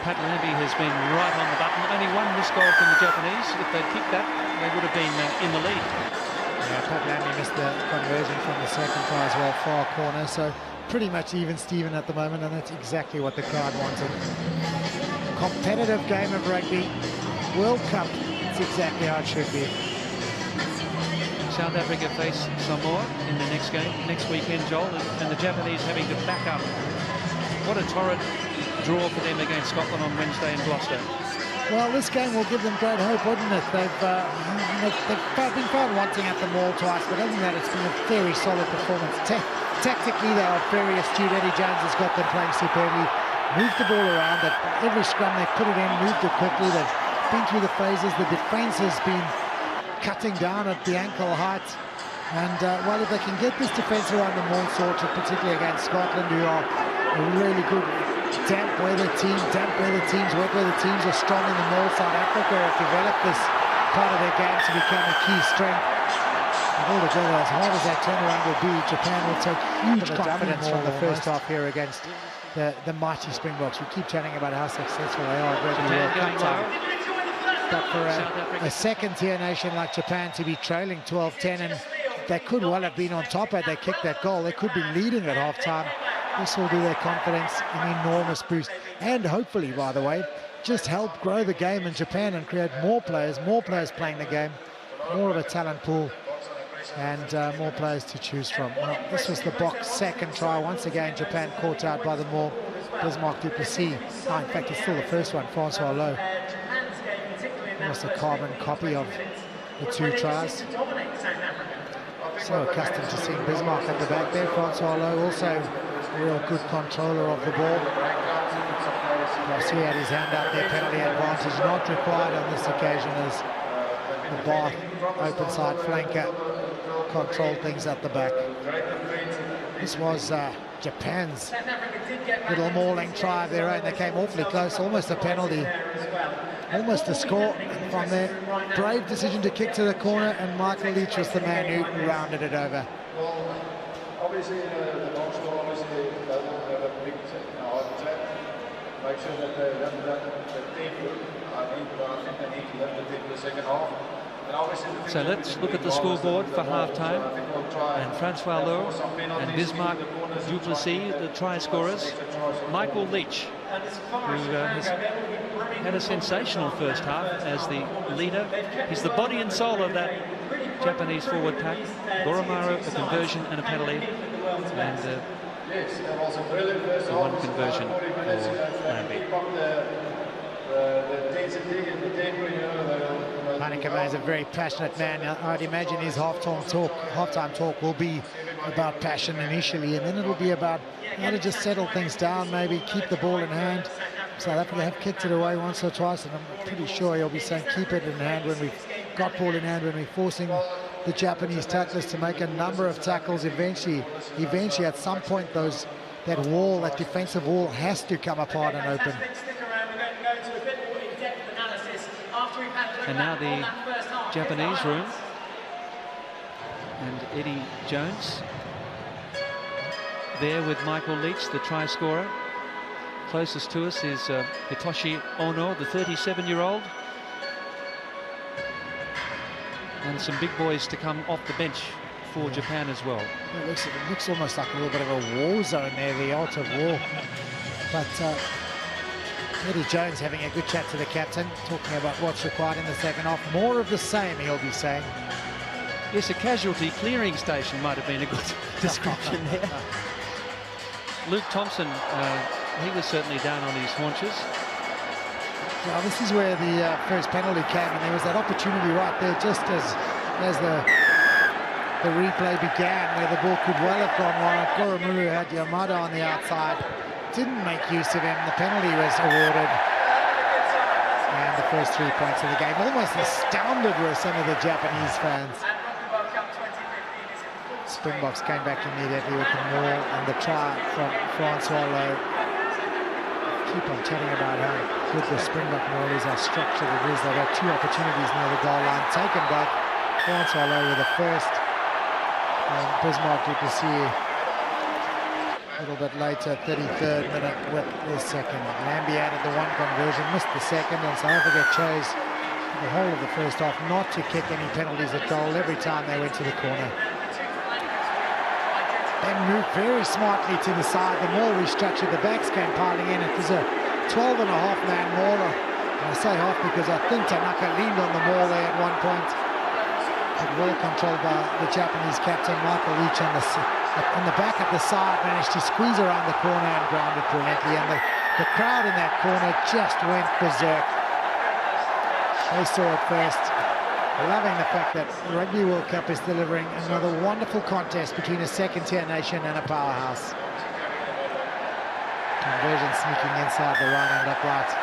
Pat Lambie has been right on the button. Only one missed goal from the Japanese. If they'd kicked that, they would have been in the lead. Yeah, Pat Lambie missed the conversion from the second try as well, far corner. So pretty much even Steven at the moment, and that's exactly what the crowd wanted. Competitive game of rugby. World Cup, it's exactly how it should be. South Africa face Samoa in the next game, next weekend, Joel, and the Japanese having to back up. What a torrid draw for them against Scotland on Wednesday in Gloucester. Well, this game will give them great hope, wouldn't it? They've been found wanting at the maul twice, but other than that, it's been a very solid performance. Tactically, they are very astute. Eddie Jones has got them playing superbly. Moved the ball around. At every scrum, they put it in, moved it quickly. They've been through the phases. The defence has been cutting down at the ankle height. And, well, if they can get this defence around the maul sorted, particularly against Scotland, who are a really good damp weather teams wet weather teams are strong in the maul. South Africa have developed this part of their game to become a key strength. And altogether, as hard as that turnaround will be, Japan will take huge confidence from the first half here against the mighty Springboks. We keep chatting about how successful they are at Rugby World Cup time. But for a second-tier nation like Japan to be trailing 12-10, and they could well have been on top had they kicked that goal. They could be leading at half-time. This will do their confidence an enormous boost. And hopefully, by the way, just help grow the game in Japan and create more players playing the game, more of a talent pool, and more players to choose from. Well, this was the Bok's second try. Once again, Japan caught out by the maul. Bismarck du Plessis. Oh, in fact, it's still the first one, Francois Lowe. Almost a carbon copy of the two tries. So accustomed to seeing Bismarck at the back there. Francois Lowe also a real good controller of the ball. Garcia had his hand out there, penalty advantage not required on this occasion as the Bath open side flanker controlled things at the back. This was Japan's little mauling try of their own. They came awfully close, almost a penalty, almost a score. And from there, brave decision to kick to the corner, and Michael Leach was the man who rounded it over. Obviously, the long score obviously doesn't have a big hard attack. Make sure that they lift the team. I think they need to lift the team in the second half. So let's look at the scoreboard for half-time. And Francois Lowe and Bismarck du Plessis, the try scorers. Michael Leach, who has had a sensational first half as the leader. He's the body and soul of that Japanese forward pack. Goromaru, a conversion and a penalty. And the one conversion for Lambie. the intensity and the tempo, you know, Hanekame is a very passionate man. I'd imagine his halftime talk will be about passion initially, and then it'll be about how to just settle things down, maybe keep the ball in hand. South Africa have kicked it away once or twice, and I'm pretty sure he'll be saying keep it in hand when we've got ball in hand, when we're forcing the Japanese tacklers to make a number of tackles. Eventually at some point, that defensive wall has to come apart and open. And now the Japanese room, and Eddie Jones there with Michael Leach, the try scorer. Closest to us is Hitoshi Ono, the 37-year-old. And some big boys to come off the bench for Japan as well. It looks almost like a little bit of a war zone there, the art of war. But Eddie Jones having a good chat to the captain, talking about what's required in the second half. More of the same, he'll be saying. Yes, a casualty clearing station might have been a good description there. Luke Thompson, he was certainly down on his haunches. Well, this is where the first penalty came, and there was that opportunity right there, just as the replay began, where the ball could well have gone wide. Goromuru had Yamada on the outside, didn't make use of him. The penalty was awarded, and the first 3 points of the game. Almost astounded were some of the Japanese fans. Springboks came back immediately with the maul and the try from Francois Lowe. Keep on chatting about how good the Springbok maul is, how structured it is. They've had 2 opportunities near the goal line, taken back. Francois Lowe with the first, and Bismarck du Plessis a little bit later, 33rd minute with the second. Lambie added the 1 conversion, missed the second, and South Africa chose the whole of the first half not to kick any penalties at goal every time they went to the corner. They moved very smartly to the side. The more restructured, the backs came piling in. It was a 12.5-man mauler. And I say half because I think Tanaka leaned on the maul there at one point. But well controlled by the Japanese captain, Michael Leach, on the back at the side, managed to squeeze around the corner and ground it brilliantly. And the crowd in that corner just went berserk. They saw it first. Loving the fact that Rugby World Cup is delivering another wonderful contest between a second-tier nation and a powerhouse. Conversion sneaking inside the right and upright.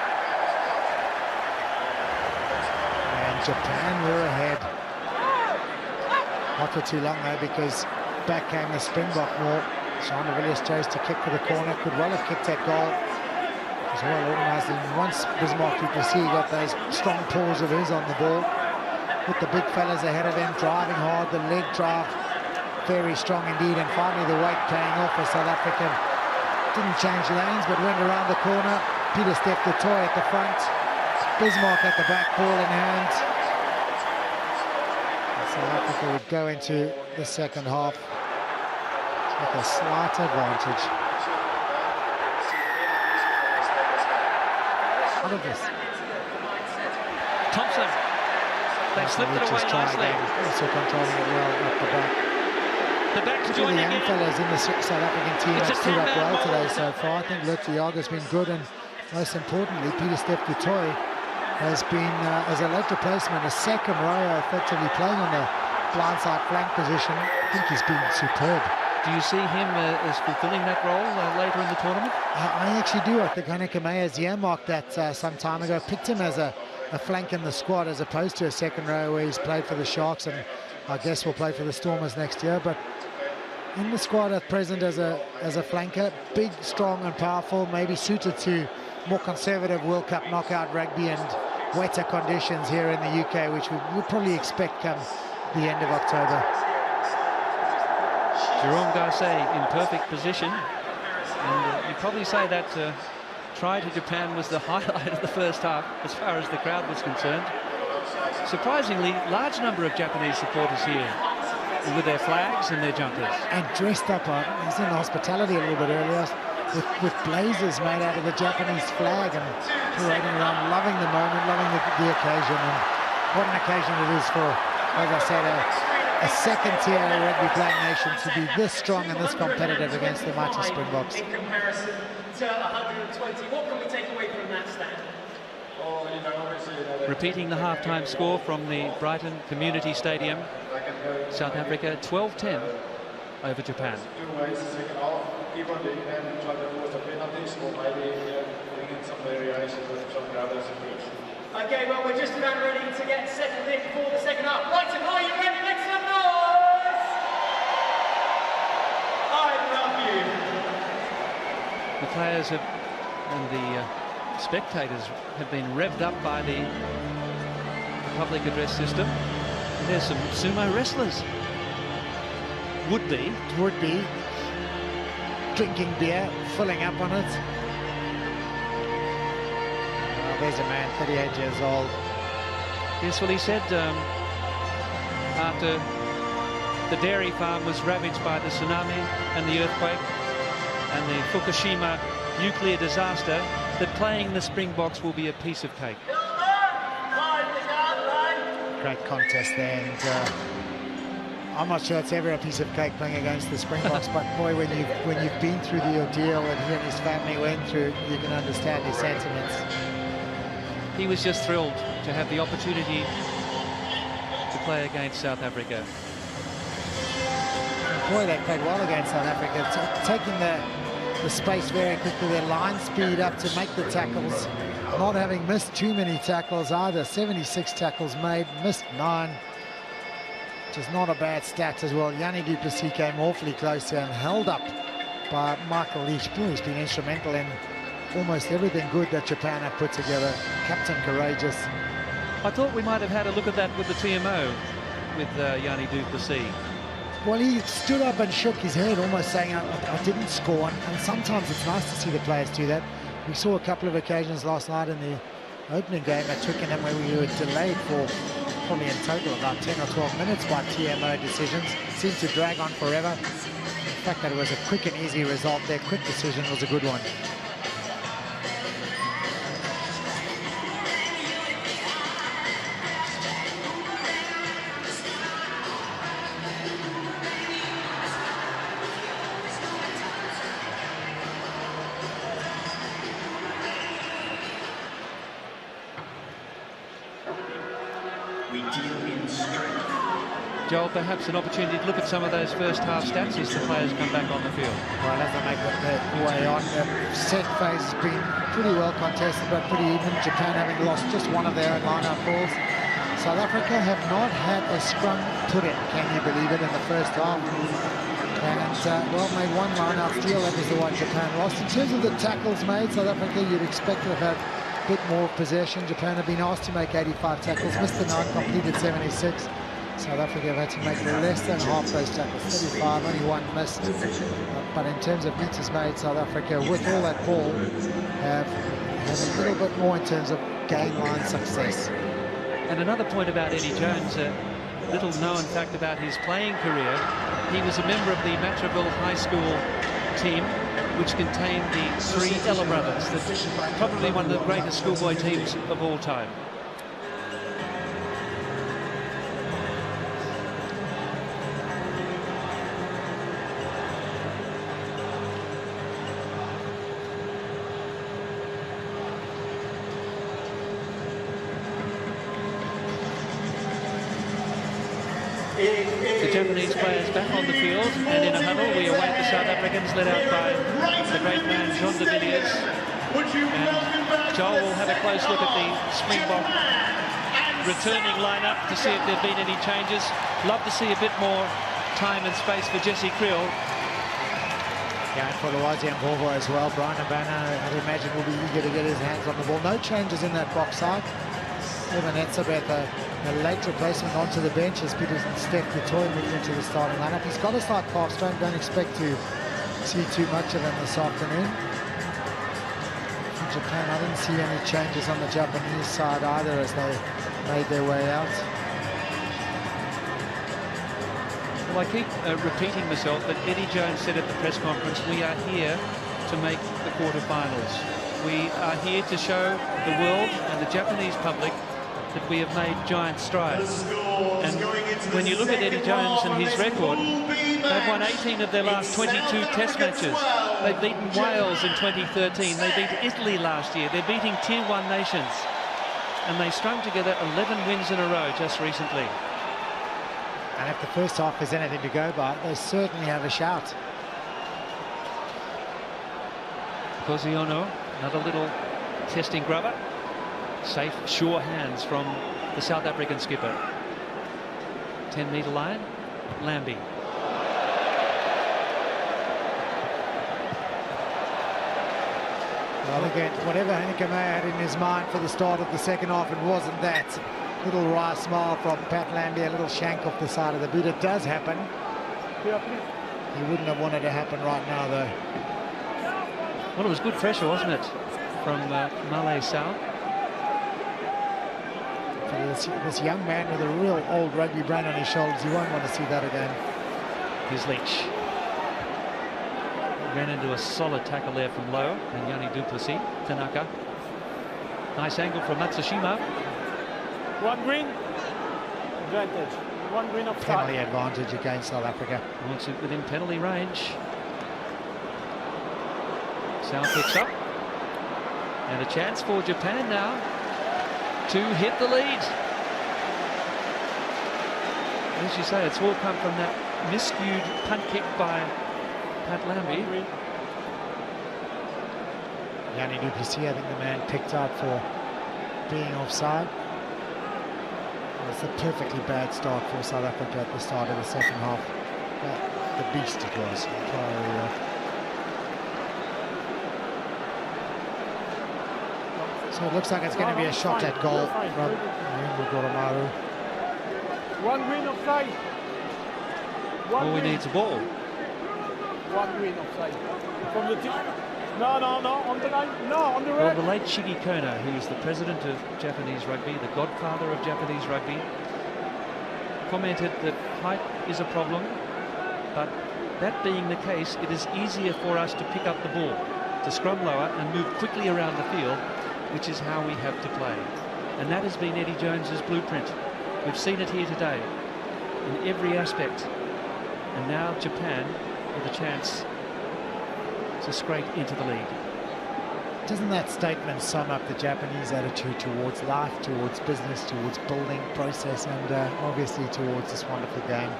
And Japan were ahead. Not for too long though, because back came the Springbok maul. Sean de Villiers chose to kick for the corner, could well have kicked that goal. It was well organised, and once Bismarck du Plessis got those strong paws of his on the ball, with the big fellas ahead of him, driving hard, the leg drive very strong indeed, and finally the weight paying off for South Africa. Didn't change lanes, but went around the corner. Peter Steph du Toit at the front, Bismarck at the back, ball in hand. And South Africa would go into the second half with a slight advantage. Out of this. Thompson. They slipped it away nicely. Also controlling it well at the back. The back Two of joining the young in. fellas in the South African team It's a have stood up 10-man well ball. today so far. I think Lutziaga's been good, and most importantly, Peter Steph du Toit has been, as a late replacement, a second row, effectively playing on the blindside flank position. I think he's been superb. Do you see him as fulfilling that role later in the tournament? I actually do. I think Haneke has earmarked that some time ago. Picked him as a flank in the squad as opposed to a second row where he's played for the Sharks, and I guess will play for the Stormers next year. But in the squad at present as a flanker, big, strong and powerful, maybe suited to more conservative World Cup knockout rugby and wetter conditions here in the UK, which we would probably expect come the end of October. Jerome Garcet in perfect position, and you'd probably say that try to Japan was the highlight of the first half as far as the crowd was concerned. Surprisingly, large number of Japanese supporters here with their flags and their jumpers. And dressed up, I was in the hospitality a little bit earlier, with blazers made out of the Japanese flag and parading around, loving the moment, loving the occasion. And what an occasion it is for, as I said, a second-tier rugby playing nation to be this strong and this competitive against the mighty Springboks. In comparison to 120, what can we take away from that stand? Repeating the halftime score from the Brighton Community Stadium, South Africa 12-10 over Japan. 2 ways, second half, keep on doing that and try to force the penalties or maybe bring in some variations with some brothers and groups. Okay, well, we're just about ready to get settled in for the second half. Brighton, are you ready? Make some noise! I love you. The players have, and the spectators have been revved up by the public address system. And there's some sumo wrestlers. Would be drinking beer, filling up on it. Oh, there's a man, 38 years old. Yes, well, he said after the dairy farm was ravaged by the tsunami and the earthquake and the Fukushima nuclear disaster, that playing the Springboks will be a piece of cake. Great contest there, and I'm not sure it's ever a piece of cake playing against the Springboks, but boy, when you've been through the ordeal that he and his family went through, you can understand his sentiments. He was just thrilled to have the opportunity to play against South Africa. Boy, they played well against South Africa, taking the space very quickly, their line speed up to make the tackles, not having missed too many tackles either. 76 tackles made, missed 9, which is not a bad stat as well. Yanni du Plessis came awfully close here and held up by Michael Leach, who's been instrumental in almost everything good that Japan have put together. Captain courageous. I thought we might have had a look at that with the TMO, with Yanni du Plessis. Well, he stood up and shook his head, almost saying, I didn't score. And sometimes it's nice to see the players do that. We saw a couple of occasions last night in the opening game at Twickenham where we were delayed for probably in total about 10 or 12 minutes by TMO decisions. Seemed to drag on forever. The fact that it was a quick and easy result there, quick decision, was a good one. Joel, perhaps an opportunity to look at some of those first half stats as the players come back on the field. Well, as they make their way on, the set phase has been pretty well contested, but pretty even. Japan having lost just one of their own line-out balls. South Africa have not had a scrum put in, can you believe it, in the first half. And, well, made one line-out steal, that was the one Japan lost. In terms of the tackles made, South Africa, you'd expect to have had a bit more possession. Japan have been asked to make 85 tackles, missed the 9, completed 76. South Africa have had to make less than half those tackles, 35, only one missed. But in terms of meters made, South Africa, with all that ball, have a little bit more in terms of game line success. And another point about Eddie Jones, a little known fact about his playing career, he was a member of the Matraville High School team, which contained the 3 Ella brothers, probably one of the greatest schoolboy teams of all time. The Japanese players back on the field, and in a huddle we await the South Africans, led out by the great man Jean de Villiers. And Joel will have a close look at the Springbok returning lineup to see if there have been any changes. Love to see a bit more time and space for Jesse Creel. Yeah, and for Luwazi and Volvo as well. Brian Abana, I'd imagine, will be eager to get his hands on the ball. No changes in that box side. Evan Etzebeth, a late replacement onto the bench as Peter Steph Dutoy moved into the starting lineup. He's got to start half strength. Don't expect to see too much of him this afternoon. From Japan, I didn't see any changes on the Japanese side either as they made their way out. Well, I keep repeating myself, but Eddie Jones said at the press conference, we are here to make the quarterfinals. We are here to show the world and the Japanese public that we have made giant strides. And when you look at Eddie Jones and his record, they've won 18 of their last 22 test matches. They've beaten Wales in 2013. They beat Italy last year. They're beating Tier 1 nations. and they strung together 11 wins in a row just recently. And if the first half is anything to go by, they certainly have a shout. Coziono, another little testing grubber. Safe, sure hands from the South African skipper. 10-metre line, Lambie. Well, again, whatever Henneke had in his mind for the start of the second half, it wasn't that. Little wry smile from Pat Lambie, a little shank off the side of the boot. It does happen. He wouldn't have wanted to happen right now, though. Well, it was good pressure, wasn't it, from Malay South? For this young man with a real old rugby brain on his shoulders, you won't want to see that again. Here's Leach. Ran into a solid tackle there from Lowe and Yanni Duplessis. Tanaka. Nice angle from Matsushima. One green, advantage. One green offside. Penalty advantage against South Africa. Wants it within penalty range. South picks up. And a chance for Japan now to hit the lead. As you say, it's all come from that miscued punt kick by Pat Lambie. Yanni Duplessis, I think the man picked out for being offside. It's a perfectly bad start for South Africa at the start of the second half. The beast it was. So it looks like it's going to be a shot at goal from Rugby. One green offside. All we need is a ball. One green offside. From the team. No, on the line. No, on the red. Well, the late Shigi Kona, who is the president of Japanese rugby, the godfather of Japanese rugby, commented that height is a problem, but that being the case, it is easier for us to pick up the ball, to scrum lower and move quickly around the field, which is how we have to play. And that has been Eddie Jones's blueprint. We've seen it here today in every aspect. And now Japan with a chance to scrape into the lead. Doesn't that statement sum up the Japanese attitude towards life, towards business, towards building process, and obviously towards this wonderful game?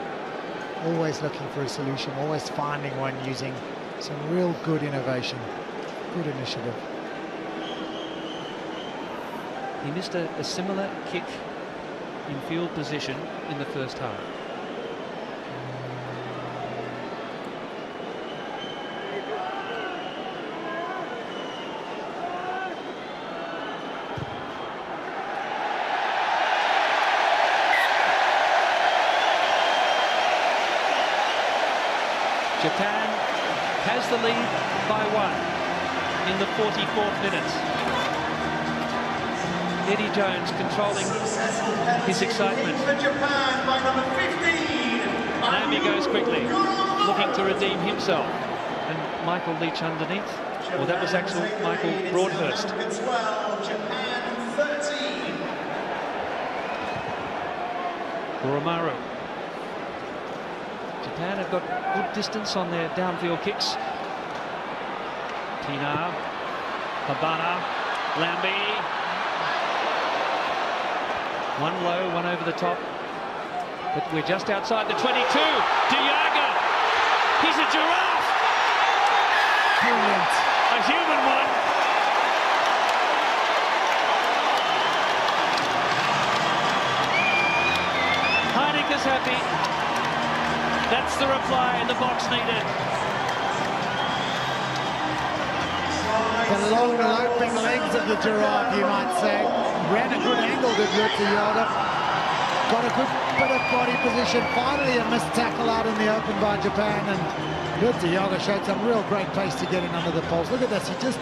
Always looking for a solution, always finding one using some real good innovation, good initiative. He missed a similar kick in field position in the first half. Japan has the lead by 1 in the 44th minute. Eddie Jones controlling his excitement. Lambie goes quickly, looking to redeem himself. And Michael Leach underneath. Well, that was actually Michael Broadhurst. Oromaru. Japan have got good distance on their downfield kicks. Pienaar, Habana, Lambie. One low, one over the top. But we're just outside the 22. Diaga! He's a giraffe! Brilliant. A human one. Heineke's happy. That's the reply the box needed. The long loping legs of the giraffe, you might say. Ran a good angle, did Diaga. Got a good bit of body position. Finally a missed tackle out in the open by Japan, and Diaga showed some real great pace to get in under the poles. Look at this, he just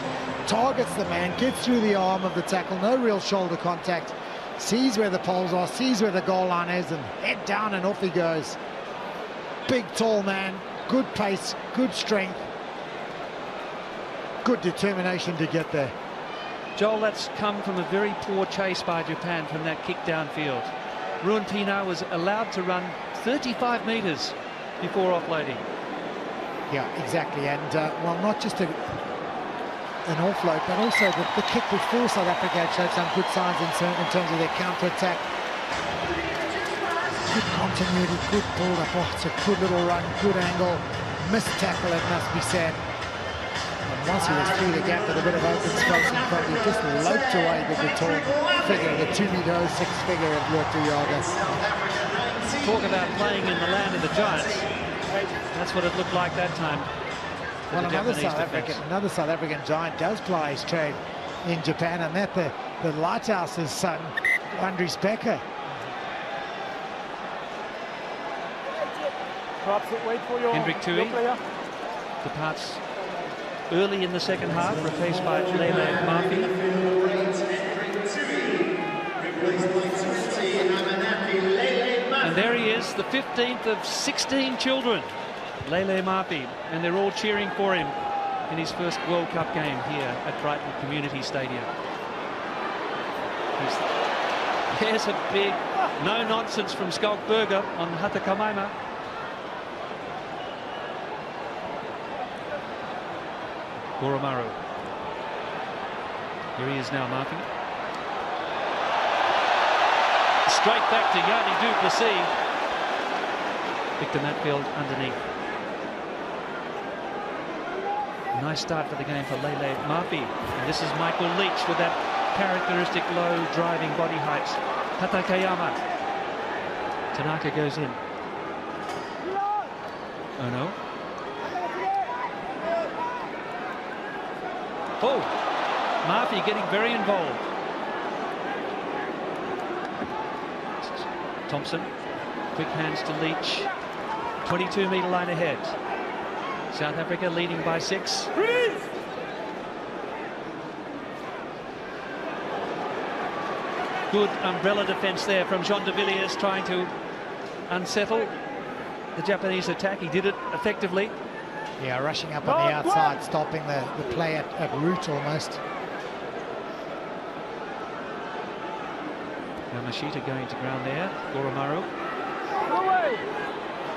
targets the man, gets through the arm of the tackle, no real shoulder contact, sees where the poles are, sees where the goal line is, and head down and off he goes. Big, tall man, good pace, good strength, good determination to get there. Joel, that's come from a very poor chase by Japan from that kick downfield. Ruan Pienaar was allowed to run 35 metres before offloading. Yeah, exactly, and well, not just a an offload, but also the kick before South Africa had showed some good signs in terms of their counter-attack. Good continuity, good build-up. Oh, it's a good little run, good angle. Missed tackle, it must be said. And once he was through the gap with a bit of open space in front, he just loped away with the tall figure, the 2-metre-06 figure of Diaga. Talk about playing in the land of the giants. That's what it looked like that time. Well, another South African giant does ply his trade in Japan, and that the Lighthouse's son, Andries Becker. Wait for your Hendrik Tui departs early in the second half, replaced by Lele Murphy. And there he is, the 15th of 16 children, Lele Murphy, and they're all cheering for him in his first World Cup game here at Brighton Community Stadium. There's a big no-nonsense from Skalkberger on Hatakamaima. Goromaru. Here he is now, Murphy. Straight back to Yanni du Plessis. Victor Matfield underneath. Nice start for the game for Lele Murphy. And this is Michael Leach with that characteristic low driving body height. Hatakayama. Tanaka goes in. Oh no. Oh, Murphy getting very involved. Thompson, quick hands to Leach. 22-metre line ahead. South Africa leading by 6. Release! Good umbrella defence there from Jean de Villiers, trying to unsettle the Japanese attack. He did it effectively. Yeah, rushing up on the outside, stopping the play at route almost. Yamashita going to ground there. Goromaru.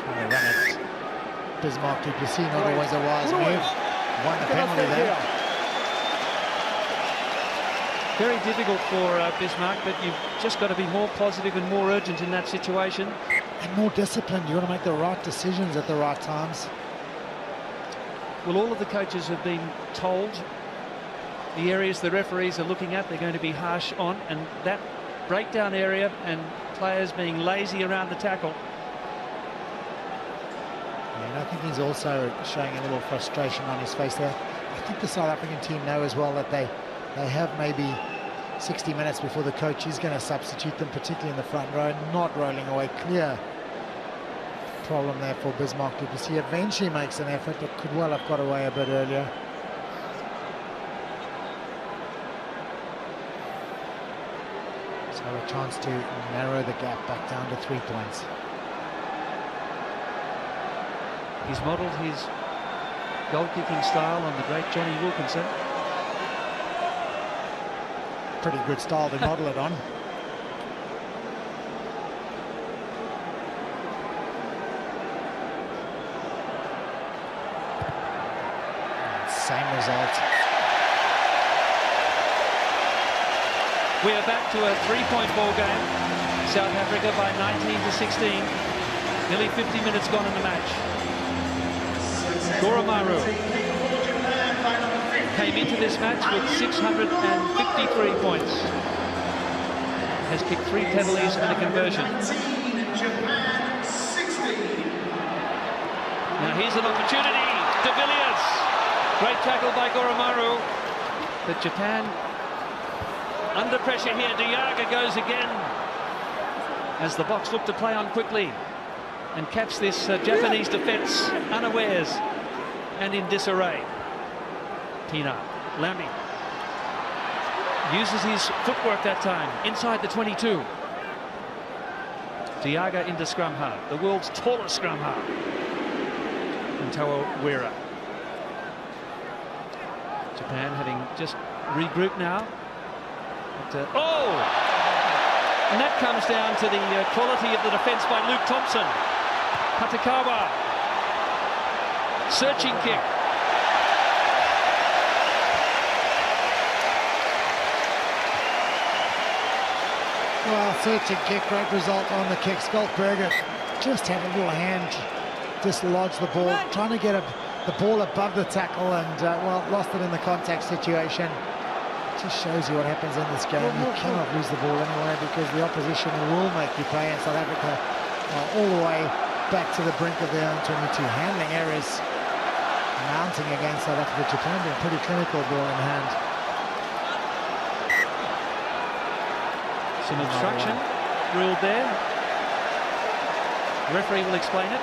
Trying to run it. Bismarck du Plessis, not always a wise move. Won the penalty there. Very difficult for Bismarck, but you've just got to be more positive and more urgent in that situation. And more disciplined. You want to make the right decisions at the right times. Well, all of the coaches have been told the areas the referees are looking at, they're going to be harsh on, and that breakdown area and players being lazy around the tackle. And I think he's also showing a little frustration on his face there. I think the South African team know as well that they have maybe 60 minutes before the coach is going to substitute them, particularly in the front row, not rolling away. Clear problem there for Bismarck du Plessis. He eventually makes an effort, but could well have got away a bit earlier. So a chance to narrow the gap back down to 3 points. He's modelled his goal-kicking style on the great Johnny Wilkinson. Pretty good style to model it on. Same result. We are back to a 3-point ball game. South Africa by 19-16. Nearly 50 minutes gone in the match. Goromaru came into this match with 653 points. Has kicked 3 penalties and a conversion. Now here's an opportunity. De Villiers. Great tackle by Goromaru. But Japan under pressure here. Diaga goes again as the Boks look to play on quickly and catch this Japanese defence unawares and in disarray. Pina Lamy uses his footwork that time inside the 22. Diaga into scrum half, the world's tallest scrum half. And Toa Wera. Japan having just regrouped now. But, and that comes down to the quality of the defence by Luke Thompson. Hatakawa. Searching kick. Well, searching kick, great result on the kick. Skolkberger just had a little hand dislodge the ball, trying to get the ball above the tackle and, well, lost it in the contact situation. Just shows you what happens in this game. You cannot lose the ball anywhere because the opposition will make you pay, and South Africa all the way back to the brink of their own 22. Handling errors mounting against South Africa. Japan being pretty clinical, ball in hand. Some obstruction ruled there. The referee will explain it.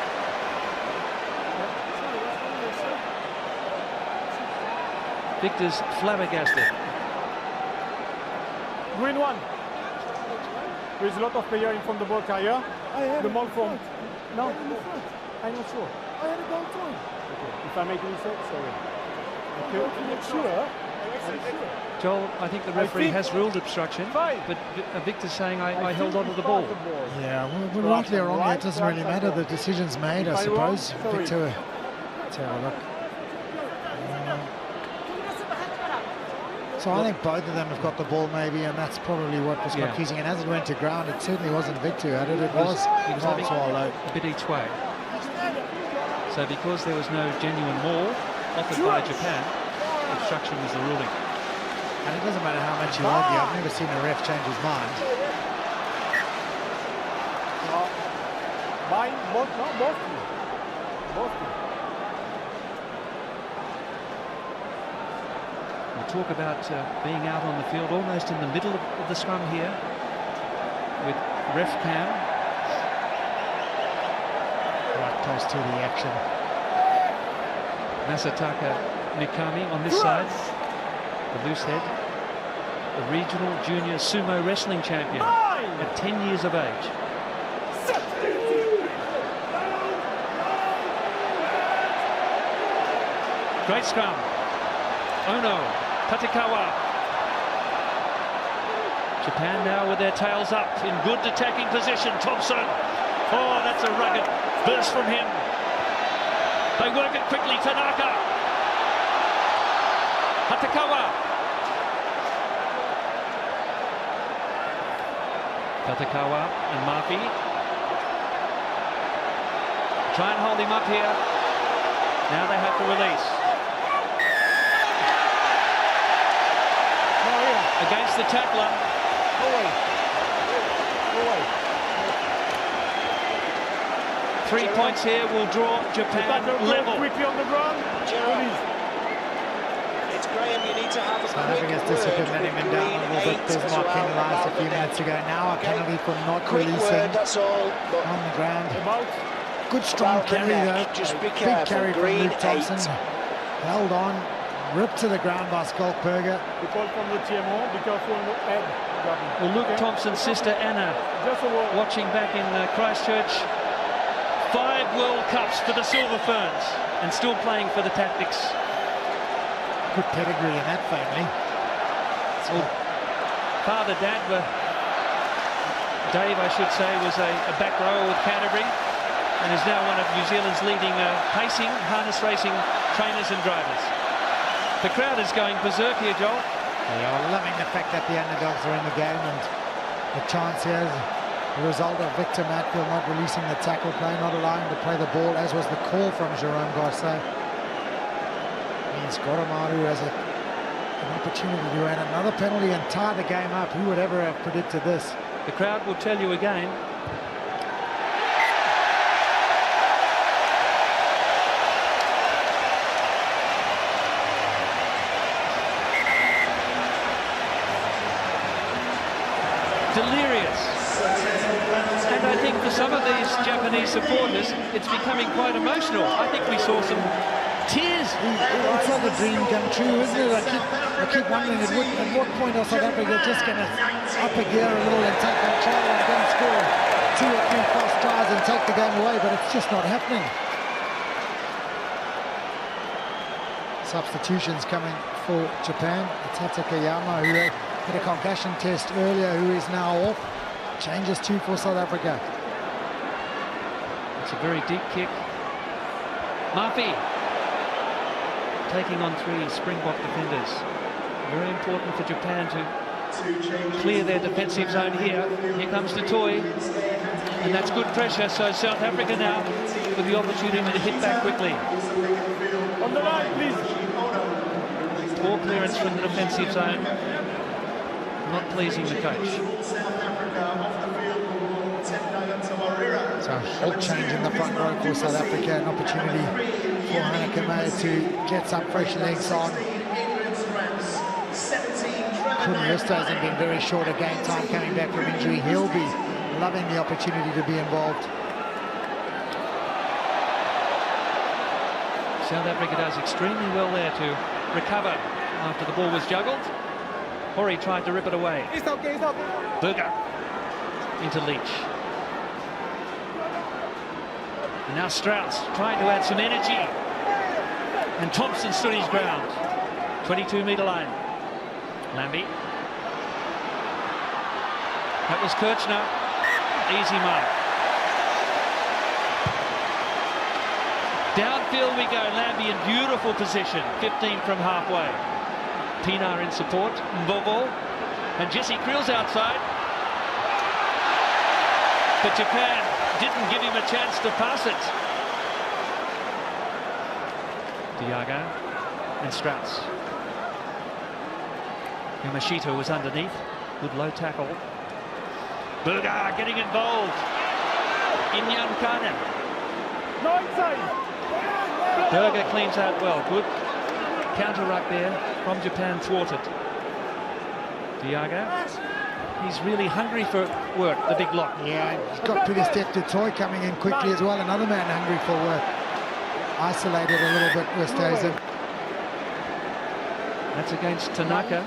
Victor's flabbergasted. Green one. There is a lot of players in front of the ball carrier. The ball from. No, I'm not sure. I had a goal time. Okay. If I make a mistake, sorry. Okay. I'm not sure. Joel, I think the referee has ruled obstruction, but Victor's saying I held onto the ball. Yeah, well, rightly or wrongly, it doesn't really matter. The decision's made, I suppose. Victor, let's have a look. So I think both of them have got the ball maybe, and that's probably what was confusing. And as it went to ground, it certainly wasn't Victor who had it. It was a bit each way. So because there was no genuine maul offered by Japan, obstruction was the ruling. And it doesn't matter how much you argue. I've never seen a ref change his mind. Both. Talk about being out on the field almost in the middle of the scrum here with ref cam. Right close to the action. Masataka Mikami on this side, the loose head, the regional junior sumo wrestling champion at 10 years of age. Great scrum. Oh no. Tatekawa. Japan now with their tails up in good attacking position. Thompson. Oh, that's a rugged burst from him. They work it quickly. Tanaka. Tatekawa. Tatekawa and Murphy. Try and hold him up here. Now they have to release. Against the tackler. Go away. 3 points here will draw Japan level. Quickly on the ground. It's Graham, you need to have a South Africa's discipline letting him down a little bit. Bismarck penalised a few minutes ago. Now a penalty for not releasing on the ground. Good strong carry though. Big carry from Luke Thompson. Held on. Ripped to the ground by Skolkberger. The call from the TMO, be careful on the head. Well, Luke Thompson's sister Anna, watching back in Christchurch. 5 World Cups for the Silver Ferns and still playing for the Tactics. Good pedigree in that family. Well, father, Dad, Dave, I should say, was a back rower with Canterbury and is now one of New Zealand's leading pacing, harness racing trainers and drivers. The crowd is going berserk here, Joel. They are loving the fact that the underdogs are in the game, and the chance here is the result of Victor Matfield not releasing the tackle play, not allowing to play the ball, as was the call from Jerome Garcia. Means Goromaru has an opportunity to add another penalty and tie the game up. Who would ever have predicted this? The crowd will tell you again. Delirious. And I think for some of these Japanese supporters, it's becoming quite emotional. I think we saw some tears. It's like a dream come true, isn't it? I keep wondering at what point are South Africa just going to up a gear a little and take control and then score 2 or 3 fast tries and take the game away, but it's just not happening. Substitutions coming for Japan. Tatakayama, who had a concussion test earlier, who is now off. Changes 2 for South Africa. It's a very deep kick. Murphy taking on 3 Springbok defenders. Very important for Japan to clear their defensive zone here. Here comes the toy, and that's good pressure. So South Africa now with the opportunity to hit back quickly. On the line, please. Poor clearance from the defensive zone. Not pleasing the coach. So whole change in the front row for South Africa, an opportunity for Haneke to get some fresh legs on. Kuhn-Lister hasn't been very short of game time coming back from injury. He'll be loving the opportunity to be involved. South Africa does extremely well there to recover after the ball was juggled. Hori tried to rip it away. Burger into Leach. And now Strauss trying to add some energy. And Thompson stood his ground. 22-metre line. Lambie. That was Kirchner. Easy mark. Downfield we go. Lambie in beautiful position. 15 from halfway. Pienaar in support. Mbovo. And Jesse Creel's outside. But Japan didn't give him a chance to pass it. Diago and Strauss. Yamashita was underneath. Good low tackle. Burger getting involved. Inyankane. No inside. Burger cleans out well. Good counter ruck there from Japan, thwarted. Diago. He's really hungry for work, the big lock. Yeah, he's got pretty step to Toy coming in quickly as well. Another man hungry for work. Isolated a little bit, Westhuizen. That's against Tanaka.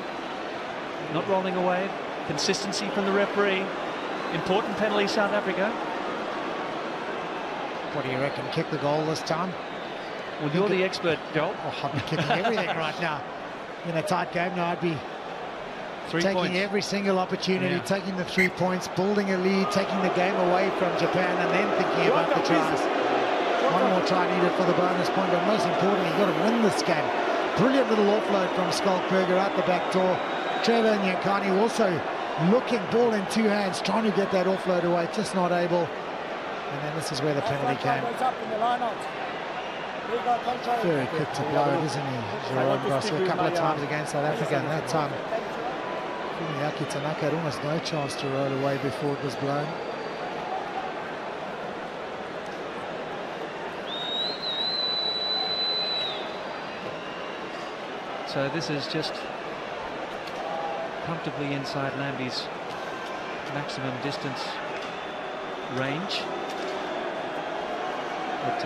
Not rolling away. Consistency from the referee. Important penalty, South Africa. What do you reckon? Kick the goal this time? Well, you're the expert, Joel. Oh, I'd be kicking everything right now. In a tight game now, I'd be 3 taking points. every single opportunity, Yeah. taking the 3 points, building a lead, taking the game away from Japan, and then thinking about the tries. One more try needed for the bonus point, but most importantly, you've got to win this game. Brilliant little offload from Skalkberger out the back door. Trevor Nyankani also looking, ball in two hands, trying to get that offload away, just not able. And then this is where the penalty came. Very quick to blow it, isn't he? Jerome Russell a couple of times against South Africa, and that time Fumiaki Tanaka had almost no chance to roll away before it was blown. So this is just comfortably inside Lambie's maximum distance range. But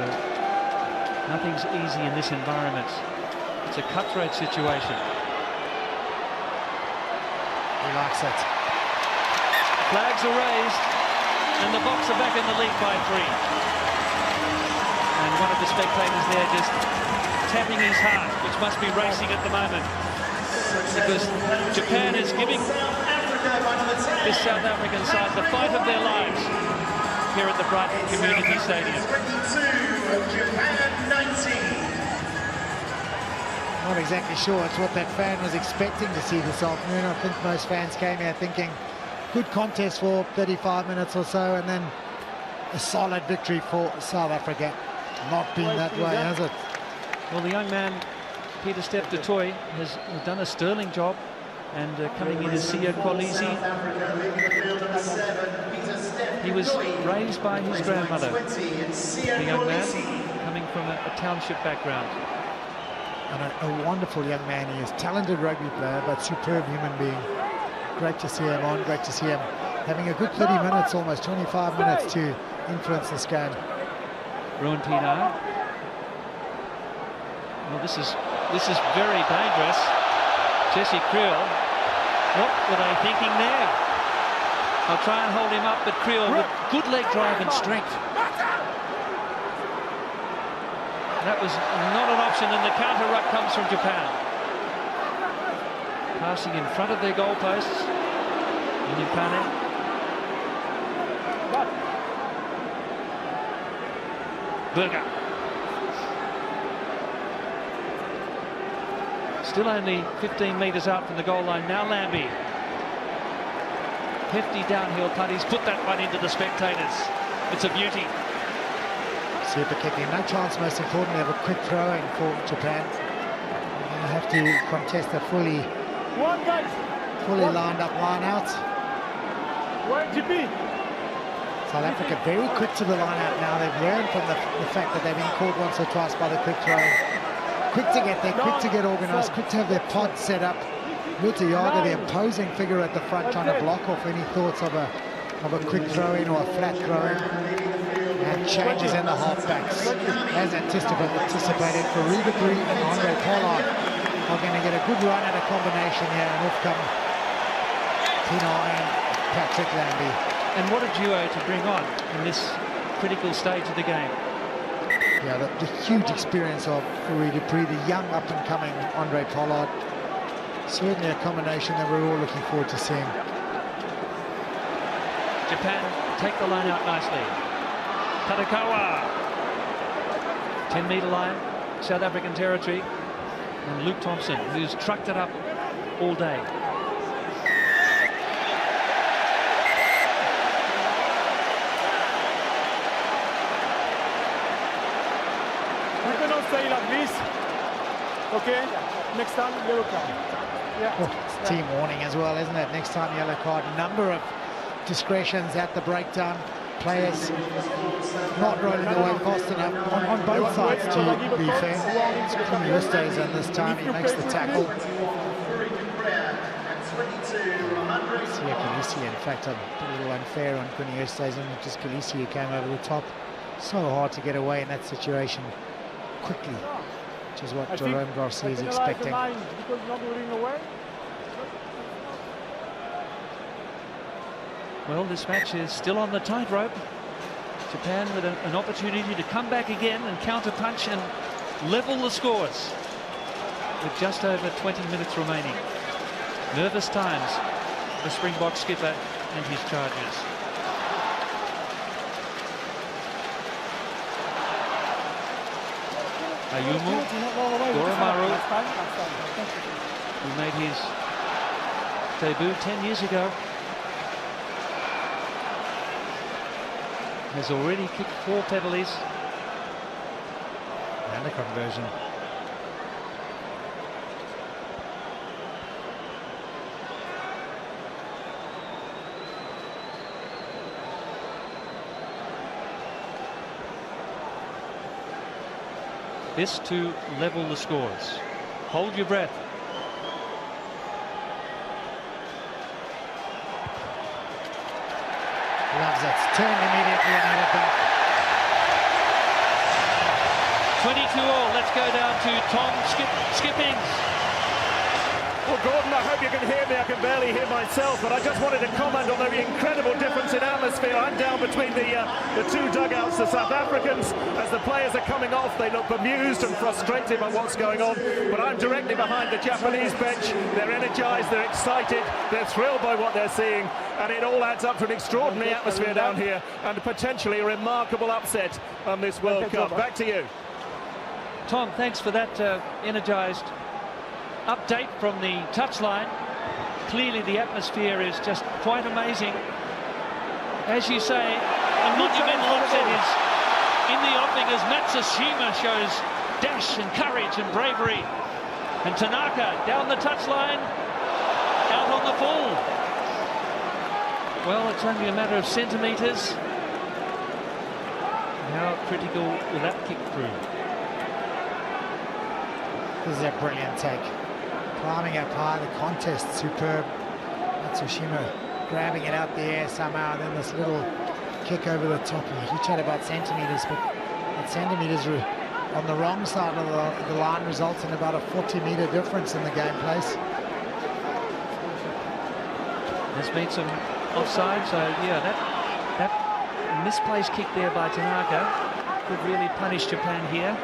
nothing's easy in this environment. It's a cutthroat situation. He likes it. Flags are raised, and the Boks are back in the lead by 3. And one of the spectators there just tapping his heart, which must be racing at the moment, because Japan is giving this South African side the fight of their lives here at the Brighton Community Stadium. Not exactly sure it's what that fan was expecting to see this afternoon. I think most fans came here thinking good contest for 35 minutes or so, and then a solid victory for South Africa. Not been that way, has it? Well, the young man, Peter Step du Toit, has done a sterling job, and coming in as Sia Kolisi. He was raised by his grandmother, the young man, coming from a township background. And a wonderful young man he is. Talented rugby player, but superb human being. Great to see him on, great to see him having a good 30 minutes, almost 25 minutes to influence this game. Ruan Pienaar. Well, this is very dangerous. Jesse Creel, what were they thinking there? I'll try and hold him up, but Creel with good leg drive and strength. That was not an option, and the counter ruck comes from Japan. Passing in front of their goalposts. Nyankane. Burger. Still only 15 metres out from the goal line. Now Lambie. hefty downhill putt. He's put that one into the spectators. It's a beauty. Super kicking. No chance, most importantly, of a quick throw-in for Japan. They're going to have to contest a fully lined up line-out. South Africa very quick to the line-out now. They've learned from the fact that they've been caught once or twice by the quick throw. Quick to get there, quick to get organised, quick to have their pod set up. Lutayaga, the imposing figure at the front, trying to block off any thoughts of a quick throw-in or a flat throw-in. And changes in the halfbacks, as anticipated for Rugby and Andre Pollard are going to get a good run at a combination here, and off come Tino and Patrick Lambie. And what a duo to bring on in this critical stage of the game. Yeah, the huge experience of Fourie du Preez, the young up-and-coming Andre Pollard. Certainly a combination that we're all looking forward to seeing. Japan take the line out nicely. Tadakawa, 10-metre line, South African territory, and Luke Thompson, who's trucked it up all day. We cannot stay like this. Okay, next time yellow card. Yeah. Oh, it's team warning as well, isn't it? Next time yellow card. Number of discretions at the breakdown. Players not rolling away fast enough on both sides, to be fair. It's stays in this time, he makes the tackle. Sia Khaleesi, in fact, a little unfair on Quinny stays in, just Khaleesi who came over the top. So hard to get away in that situation quickly, which is what Jerome Garcia is expecting. Well, this match is still on the tightrope. Japan with an opportunity to come back again and counter-punch and level the scores with just over 20 minutes remaining. Nervous times for the Springbok skipper and his charges. Ayumu Goromaru, who made his debut 10 years ago, has already kicked 4 penalties. And a conversion. This to level the scores. Hold your breath. Loves it. Turned immediately and had it back. 22-all. Let's go down to Tom Skippings. Well, Gordon, I hope you can hear me. I can barely hear myself, but I just wanted to comment on the incredible difference in atmosphere. I'm down between the two dugouts, the South Africans. As the players are coming off, they look bemused and frustrated by what's going on. But I'm directly behind the Japanese bench. They're energized, they're excited, they're thrilled by what they're seeing. And it all adds up to an extraordinary atmosphere down here and potentially a remarkable upset on this World Cup. Back to you. Tom, thanks for that energized update from the touchline. Clearly the atmosphere is just quite amazing. As you say, a monumental upset is in the offing as Matsushima shows dash and courage and bravery. And Tanaka down the touchline, out on the full. Well, it's only a matter of centimetres. How critical will that kick prove? This is a brilliant take. Climbing up high, the contest superb. Matsushima grabbing it out the air somehow, and then this little kick over the top. You chat about centimetres, but that centimetres on the wrong side of the line results in about a 40-metre difference in the game place. There's been some offside, so yeah, that misplaced kick there by Tanaka could really punish Japan here.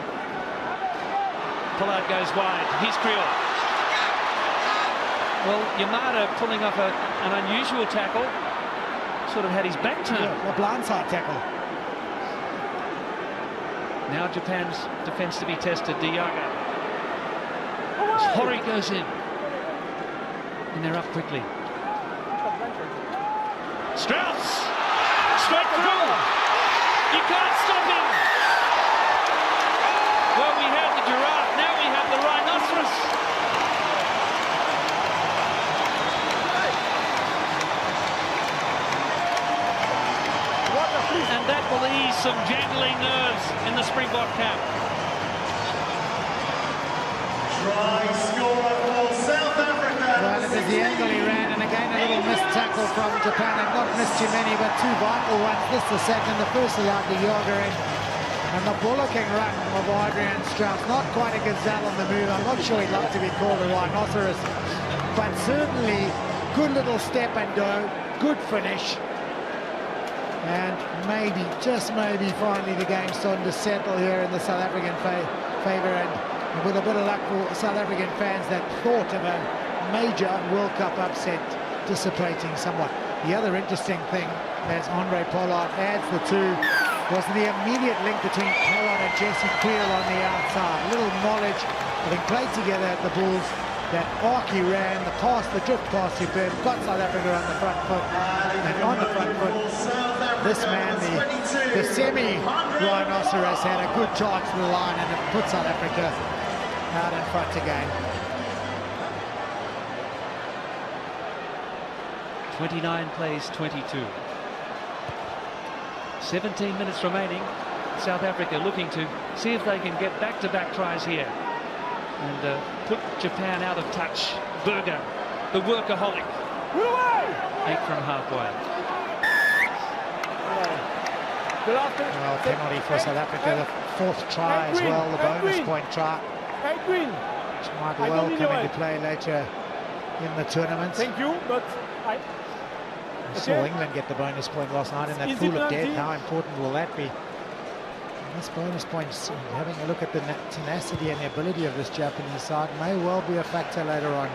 Pollard goes wide. Here's Creel. Well, Yamada pulling off an unusual tackle. Sort of had his back turned. Yeah, a blindside tackle. Now Japan's defence to be tested. Diaga. As Hori goes in. And they're up quickly. Strauss! Straight through! You can't stop him! Well, we had the giraffe, now we have the rhinoceros. And that will ease some jangling nerves in the Springbok camp. Try scorer for South Africa. Well, it was the angle he ran, and again a little missed tackle from Japan. They've not missed too many, but two vital ones. This the second, the first allowed the yoga in. And the bullocking run of Adrian Strauss, not quite a gazelle on the move. I'm not sure he'd like to be called a rhinoceros, but certainly good little step and go, good finish. And maybe, just maybe, finally the game's starting to settle here in the South African favour, and with a bit of luck for South African fans that thought of a major World Cup upset dissipating somewhat. The other interesting thing, as Andre Pollard adds the two, was the immediate link between Pollard and Jesse Creel on the outside. Little knowledge, having played together at the Bulls, that arc he ran, the pass, the drift pass he played, got South Africa on the front foot, and on the front foot, this man, the semi-rhinoceros, had a good charge to the line, and it put South Africa out in front again. 29 plays 22. 17 minutes remaining. South Africa looking to see if they can get back-to-back tries here and put Japan out of touch. Berger, the workaholic, 8 from halfway. Well, penalty for South Africa, the fourth try as well, the bonus point try, which might well come into play later in the tournament. Thank you, but We saw England get the bonus point last night in that pool of death. How important will that be? And this bonus point, having a look at the tenacity and the ability of this Japanese side, may well be a factor later on.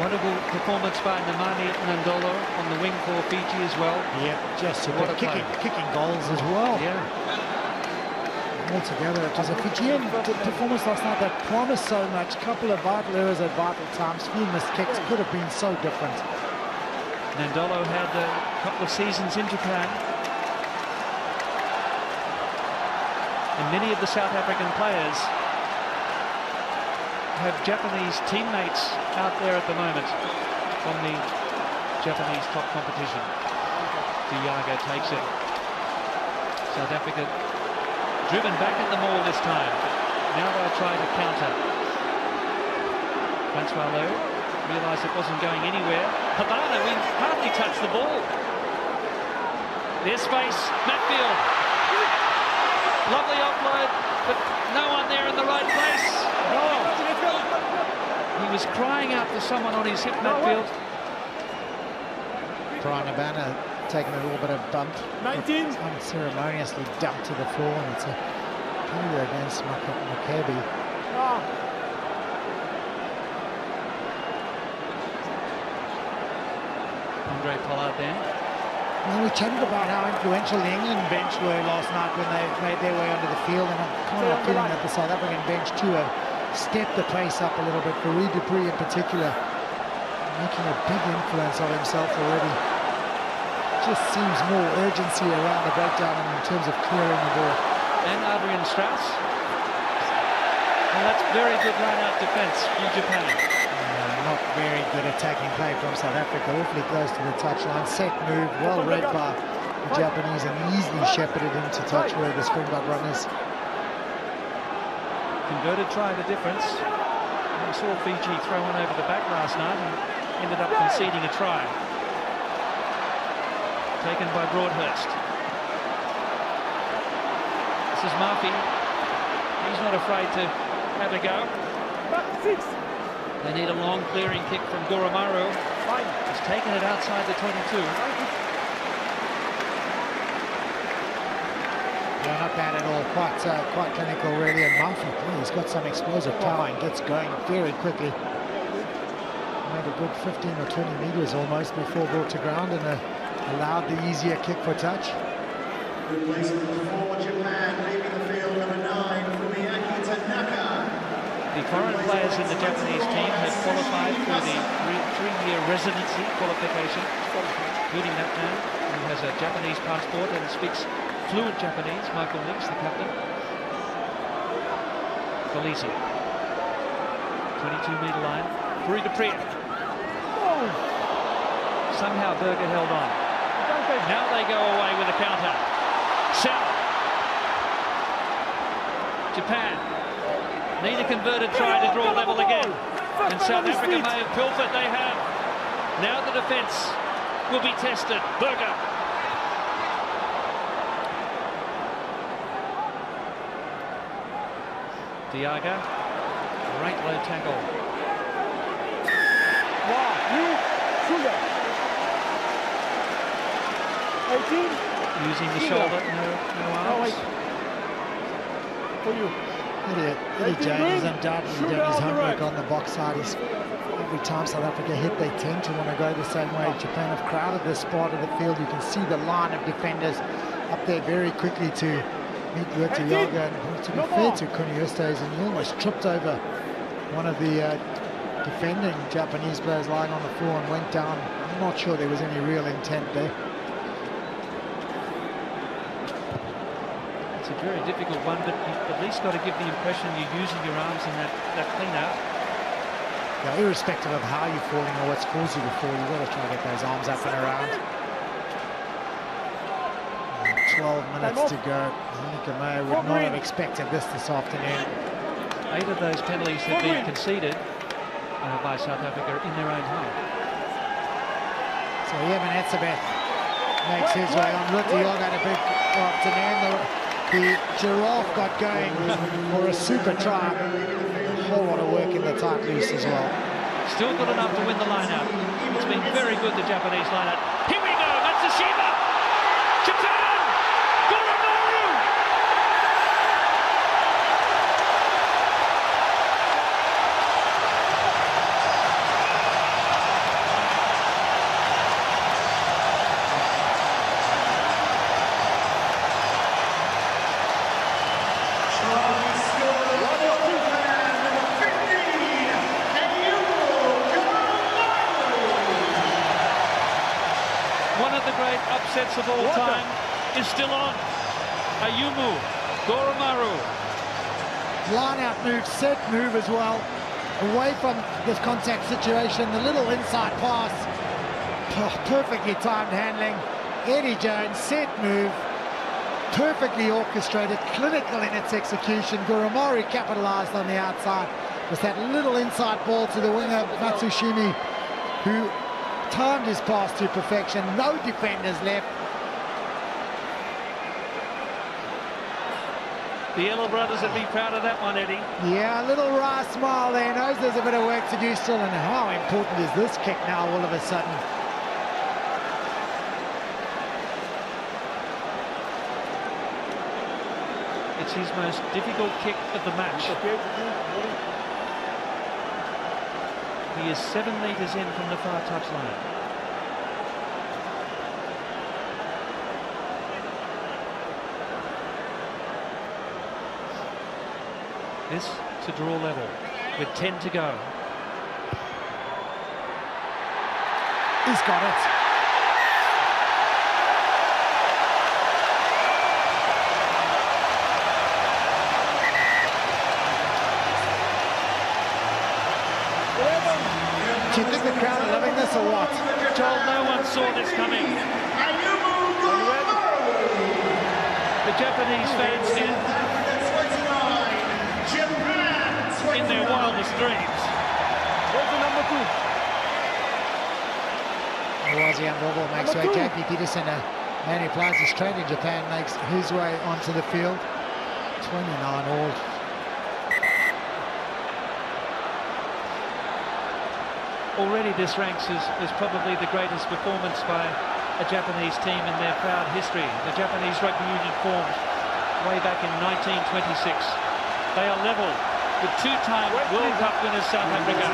Wonderful performance by Nemani Nandolo on the wing for Fiji as well. Yeah, just kicking goals as well. Yeah. Altogether, it was a Fijian performance last night that promised so much. Couple of vital errors at vital times, few missed kicks, could have been so different. Nandolo had a couple of seasons in Japan, and many of the South African players have Japanese teammates out there at the moment from the Japanese top competition. Diaga takes it. South Africa driven back at the maul this time. Now they'll try to counter. Francois Lowe realised it wasn't going anywhere. Habana, we hardly touched the ball. There's space, Matfield. Lovely offload, but no one there in the right place. He was crying out for someone on his hip, Matfield. Brian Habana taking a little bit of bump. 19. Unceremoniously dumped to the floor, and it's a penalty against Maccabi. Andre Pollard then. Well, we chatted about how influential the England bench were last night when they made their way onto the field, and I'm kind of feeling that the South African bench too have stepped the pace up a little bit. For Reid Dupree in particular, making a big influence of himself already. Just seems more urgency around the breakdown in terms of clearing the ball. And Adrian Strauss. Well, that's very good line-out defence from Japan. Not very good attacking play from South Africa. Awfully close to the touchline. Set move, well read by the Japanese, and easily shepherded into touch where the Springbok runners. Converted try the difference. We saw Fiji throw one over the back last night and ended up conceding a try. Taken by Broadhurst. This is Murphy. He's not afraid to have a go. They need a long clearing kick from Goromaru. He's taken it outside the 22. Yeah, not bad at all. Quite clinical, really. And Murphy, he's got some explosive power and gets going very quickly. Made a good 15 or 20 meters almost before brought to ground, and allowed the easier kick for touch. Replacement for Japan, leaving the field, number 9, Fumiaki Tanaka. Big Foreign players in the Japanese team have qualified for the three-year residency qualification, including that man who has a Japanese passport and speaks fluent Japanese, Michael Nix, the captain. Khaleesi, 22-metre line, through to Priya. Somehow Berger held on. Now they go away with a counter. South. Japan need a converted try to draw level again. And South Africa may have pilfered. They have. Now the defence will be tested. Berger. Diaga. Great low tackle. Using the shoulder, no arms. For you. Eddie Jones has undoubtedly done his homework on the box side. Every time South Africa hit, they tend to want to go the same way. Japan have crowded this part of the field. You can see the line of defenders up there very quickly to meet Diaga. And to be fair to Kuniustes, and he almost tripped over one of the defending Japanese players lying on the floor and went down. I'm not sure there was any real intent there. It's a very difficult one, but you've at least got to give the impression you're using your arms in that clean out. Yeah, irrespective of how you're falling or what's caused you to fall, you've got to try to get those arms up and around. And 12 minutes to go. Monica Mayer would not have expected this afternoon. 8 of those penalties have been conceded by South Africa in their own half. So Evan Etzebeth makes his way on. Diaga had a big afternoon. The giraffe got going for a super try. A whole lot of work in the tight loose as well. Still good enough to win the line-out. It's been very good, the Japanese line-out. Here we go, Matsushima! Japan! Goromaru! Upsets of all time is still on. Ayumu, Goromaru. Line out move, set move as well. Away from this contact situation, the little inside pass. Perfectly timed handling. Eddie Jones, set move. Perfectly orchestrated, clinical in its execution. Goromaru capitalized on the outside. With that little inside ball to the winger, Matsushima, who timed his pass to perfection. No defenders left. The Yellow brothers would be proud of that one, Eddie. Yeah, a little wry smile there. Knows there's a bit of work to do still, and how important is this kick now all of a sudden? It's his most difficult kick of the match. He is 7 metres in from the far touchline. This to draw level with 10 to go. He's got it. Do you think the crowd are loving this or what? Joel, no one saw this coming. The Japanese fans did. In their wildest dreams. Where's the number 2? Iwazi Ambrobo makes way. JP Peterson, a man who plays his trade in Japan, makes his way onto the field. 29 all. Already this ranks as probably the greatest performance by a Japanese team in their proud history. The Japanese rugby union formed way back in 1926. They are level with 2-time World Cup winners South Africa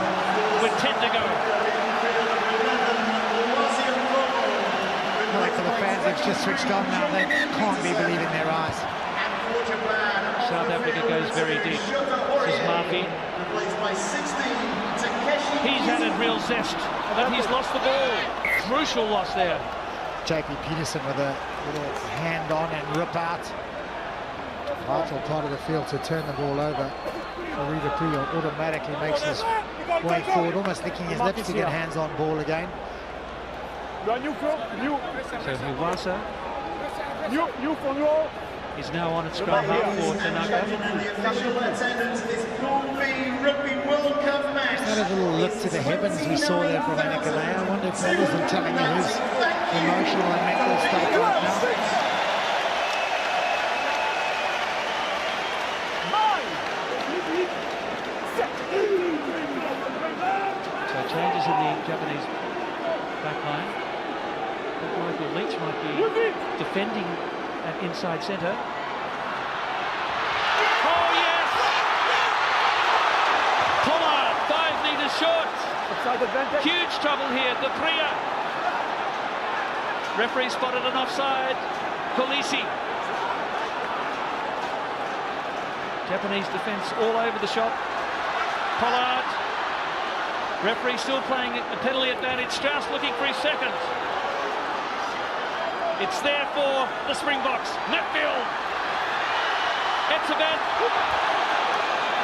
with 10 to go. Like for the fans, they've just switched on now. They can't be believing their eyes. South Africa goes very deep. This is Marv Murphy. Replaced by 16, Takeshi. He's added real zest, but he's lost the ball. Crucial loss there. JP Peterson with a little hand on and rip out. Vital part of the field to turn the ball over. Rita Priya automatically makes his way forward, almost licking his lips to get hands on ball again. So Hiwasa is now on at scrum half for Tanaka. The official attendance is Pool B Rugby World Cup match. Had a little lift to the heavens we saw there from Anakalea. I wonder if that isn't telling you his emotional and mental state right now. So changes in the Japanese back line. Michael Leach might be defending at inside centre. Oh yes! Pollard, 5 metres short. Huge trouble here, De Priya. Referee spotted an offside. Kolisi. Japanese defence all over the shop. Pollard. Referee still playing a penalty advantage. Strauss looking for his second. It's there for the Springboks. Netfield. Etzebat.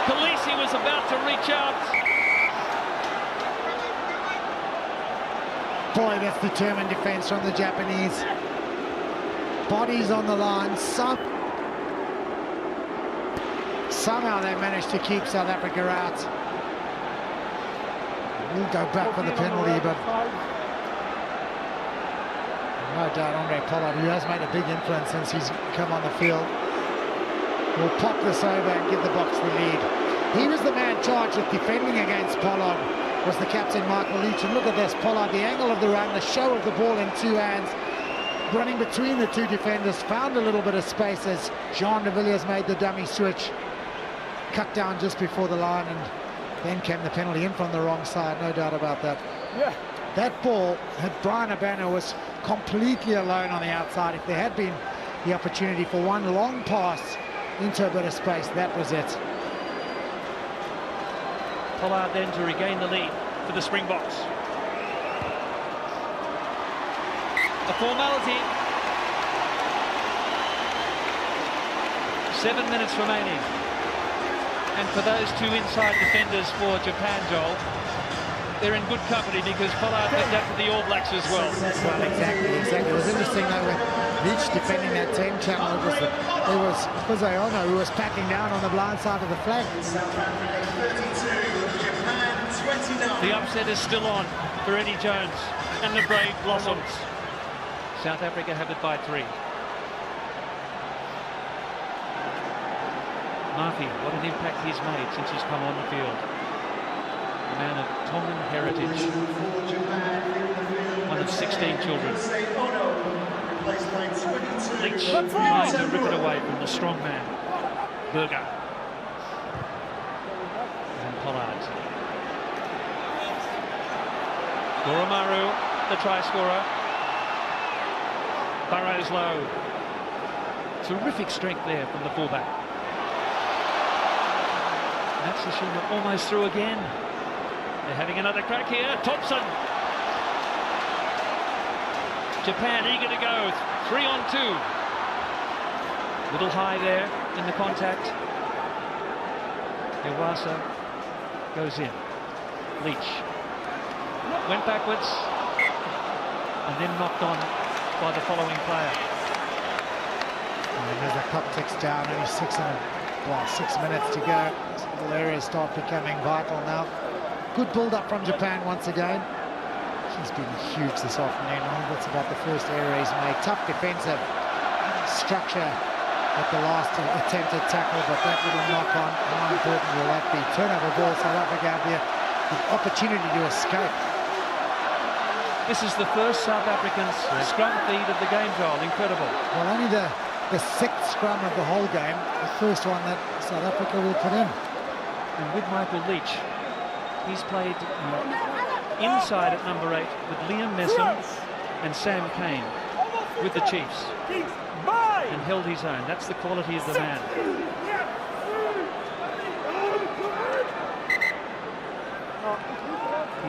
Kolisi was about to reach out. Boy, that's determined defence from the Japanese. Bodies on the line. Somehow they managed to keep South Africa out. We'll go back for the penalty, but no doubt Andre Pollard, who has made a big influence since he's come on the field, will pop this over and give the Boks the lead. He was the man charged with defending against Pollard, was the captain Michael Leach. And look at this, Pollard, the angle of the run, the show of the ball in two hands, running between the two defenders, found a little bit of space as Jean de Villiers made the dummy switch, cut down just before the line, and then came the penalty in from the wrong side, no doubt about that. Yeah. That ball, Brian Abana was completely alone on the outside. If there had been the opportunity for one long pass into a bit of space, that was it. Pollard then to regain the lead for the Springboks. A formality. 7 minutes remaining. And for those two inside defenders for Japan, Joel, they're in good company because Pollard went down to the All Blacks as well. Well, exactly. It was interesting though with Leach defending that 10 channel. It was Kuzayono who was packing down on the blind side of the flag. The upset is still on for Eddie Jones and the Brave Blossoms. South Africa have it by 3. Murphy, what an impact he's made since he's come on the field. A man of Tongan heritage. One of 16 children. Leach trying to rip it away from the strong man, Berger. And Pollard. Goromaru, the try scorer. Burrows low. Terrific strength there from the fullback. Matsushima almost through again. They're having another crack here. Thompson. Japan eager to go. 3 on 2. Little high there in the contact. Iwasa goes in. Leach went backwards and then knocked on by the following player. And as the clock ticks down, only 6 minutes to go. These little areas start becoming vital now. Good build-up from Japan once again. He's been huge this afternoon. I think that's about the first area he's made. Tough defensive structure at the last attempted tackle, but that little knock-on, how important will that be? Turnover ball, South Africa have the opportunity to escape. This is the first South African scrum feed of the game, Joel. Incredible. Well, only the 6th scrum of the whole game, the first one that South Africa will put in. And with Michael Leach, he's played inside at number 8 with Liam Messam and Sam Kane with the Chiefs and held his own. That's the quality of the man.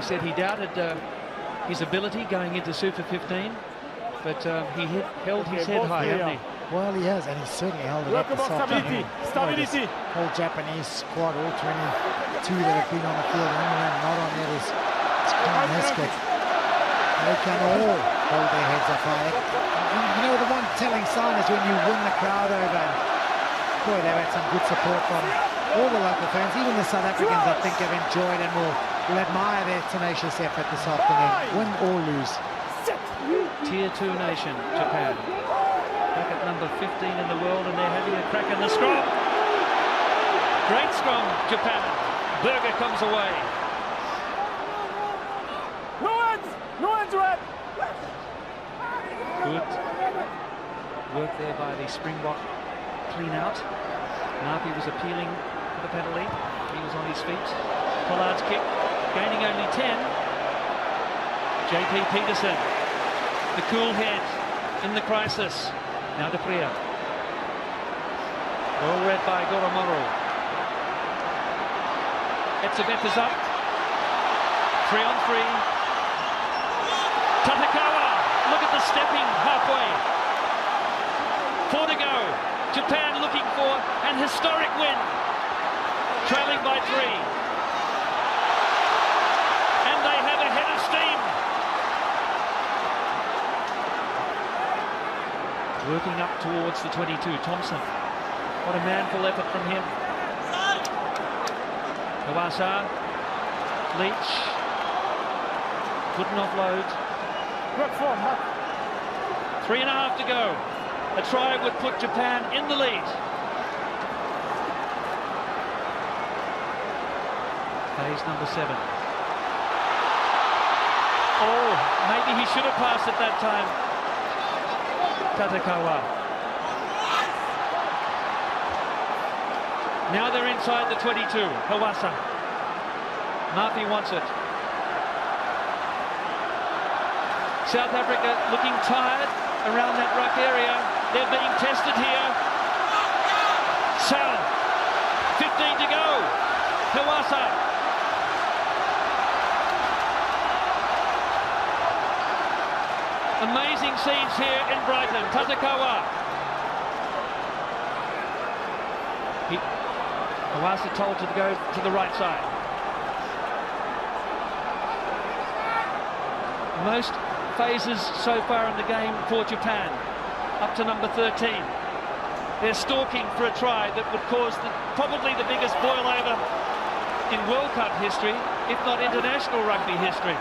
said he doubted his ability going into Super 15, but he held his head high, hasn't he? Well, he has, and he's certainly held it up this afternoon. Stability. Whole Japanese squad, all 22 that have been on the field, and anyone not on there is Nesket. They can all hold their heads up high. And, you know, the one telling sign is when you win the crowd over. Boy, they've had some good support from all the local fans. Even the South Africans, I think, have enjoyed and will admire their tenacious effort this afternoon, win or lose. Tier 2 nation, Japan. Back at number 15 in the world, and they're having a crack in the scrum. Great scrum, Japan. Berger comes away. No hands, Red. Good work there by the Springbok clean out. Napi was appealing for the penalty. He was on his feet. Pollard's kick, gaining only 10. JP Peterson, the cool head in the crisis. Now De Priya. Well read by Goromoru. Etzebeth is up. 3 on 3. Tatakawa, look at the stepping halfway. 4 to go. Japan looking for an historic win. Trailing by 3. And they have a head of steam. Working up towards the 22, Thompson. What a manful effort from him. Kawasa, Leach, couldn't offload. Good form, Matt. 3.5 to go. A try would put Japan in the lead. Phase number 7. Oh, maybe he should have passed at that time. Tatakawa. Now they're inside the 22. Hawasa. Napi wants it. South Africa looking tired around that ruck area. They're being tested here. Sal. 15 to go. Hawasa. Amazing scenes here in Brighton. Tatakawa. Hawasa told to go to the right side. Most phases so far in the game for Japan, up to number 13. They're stalking for a try that would cause probably the biggest boil over in World Cup history, if not international rugby history.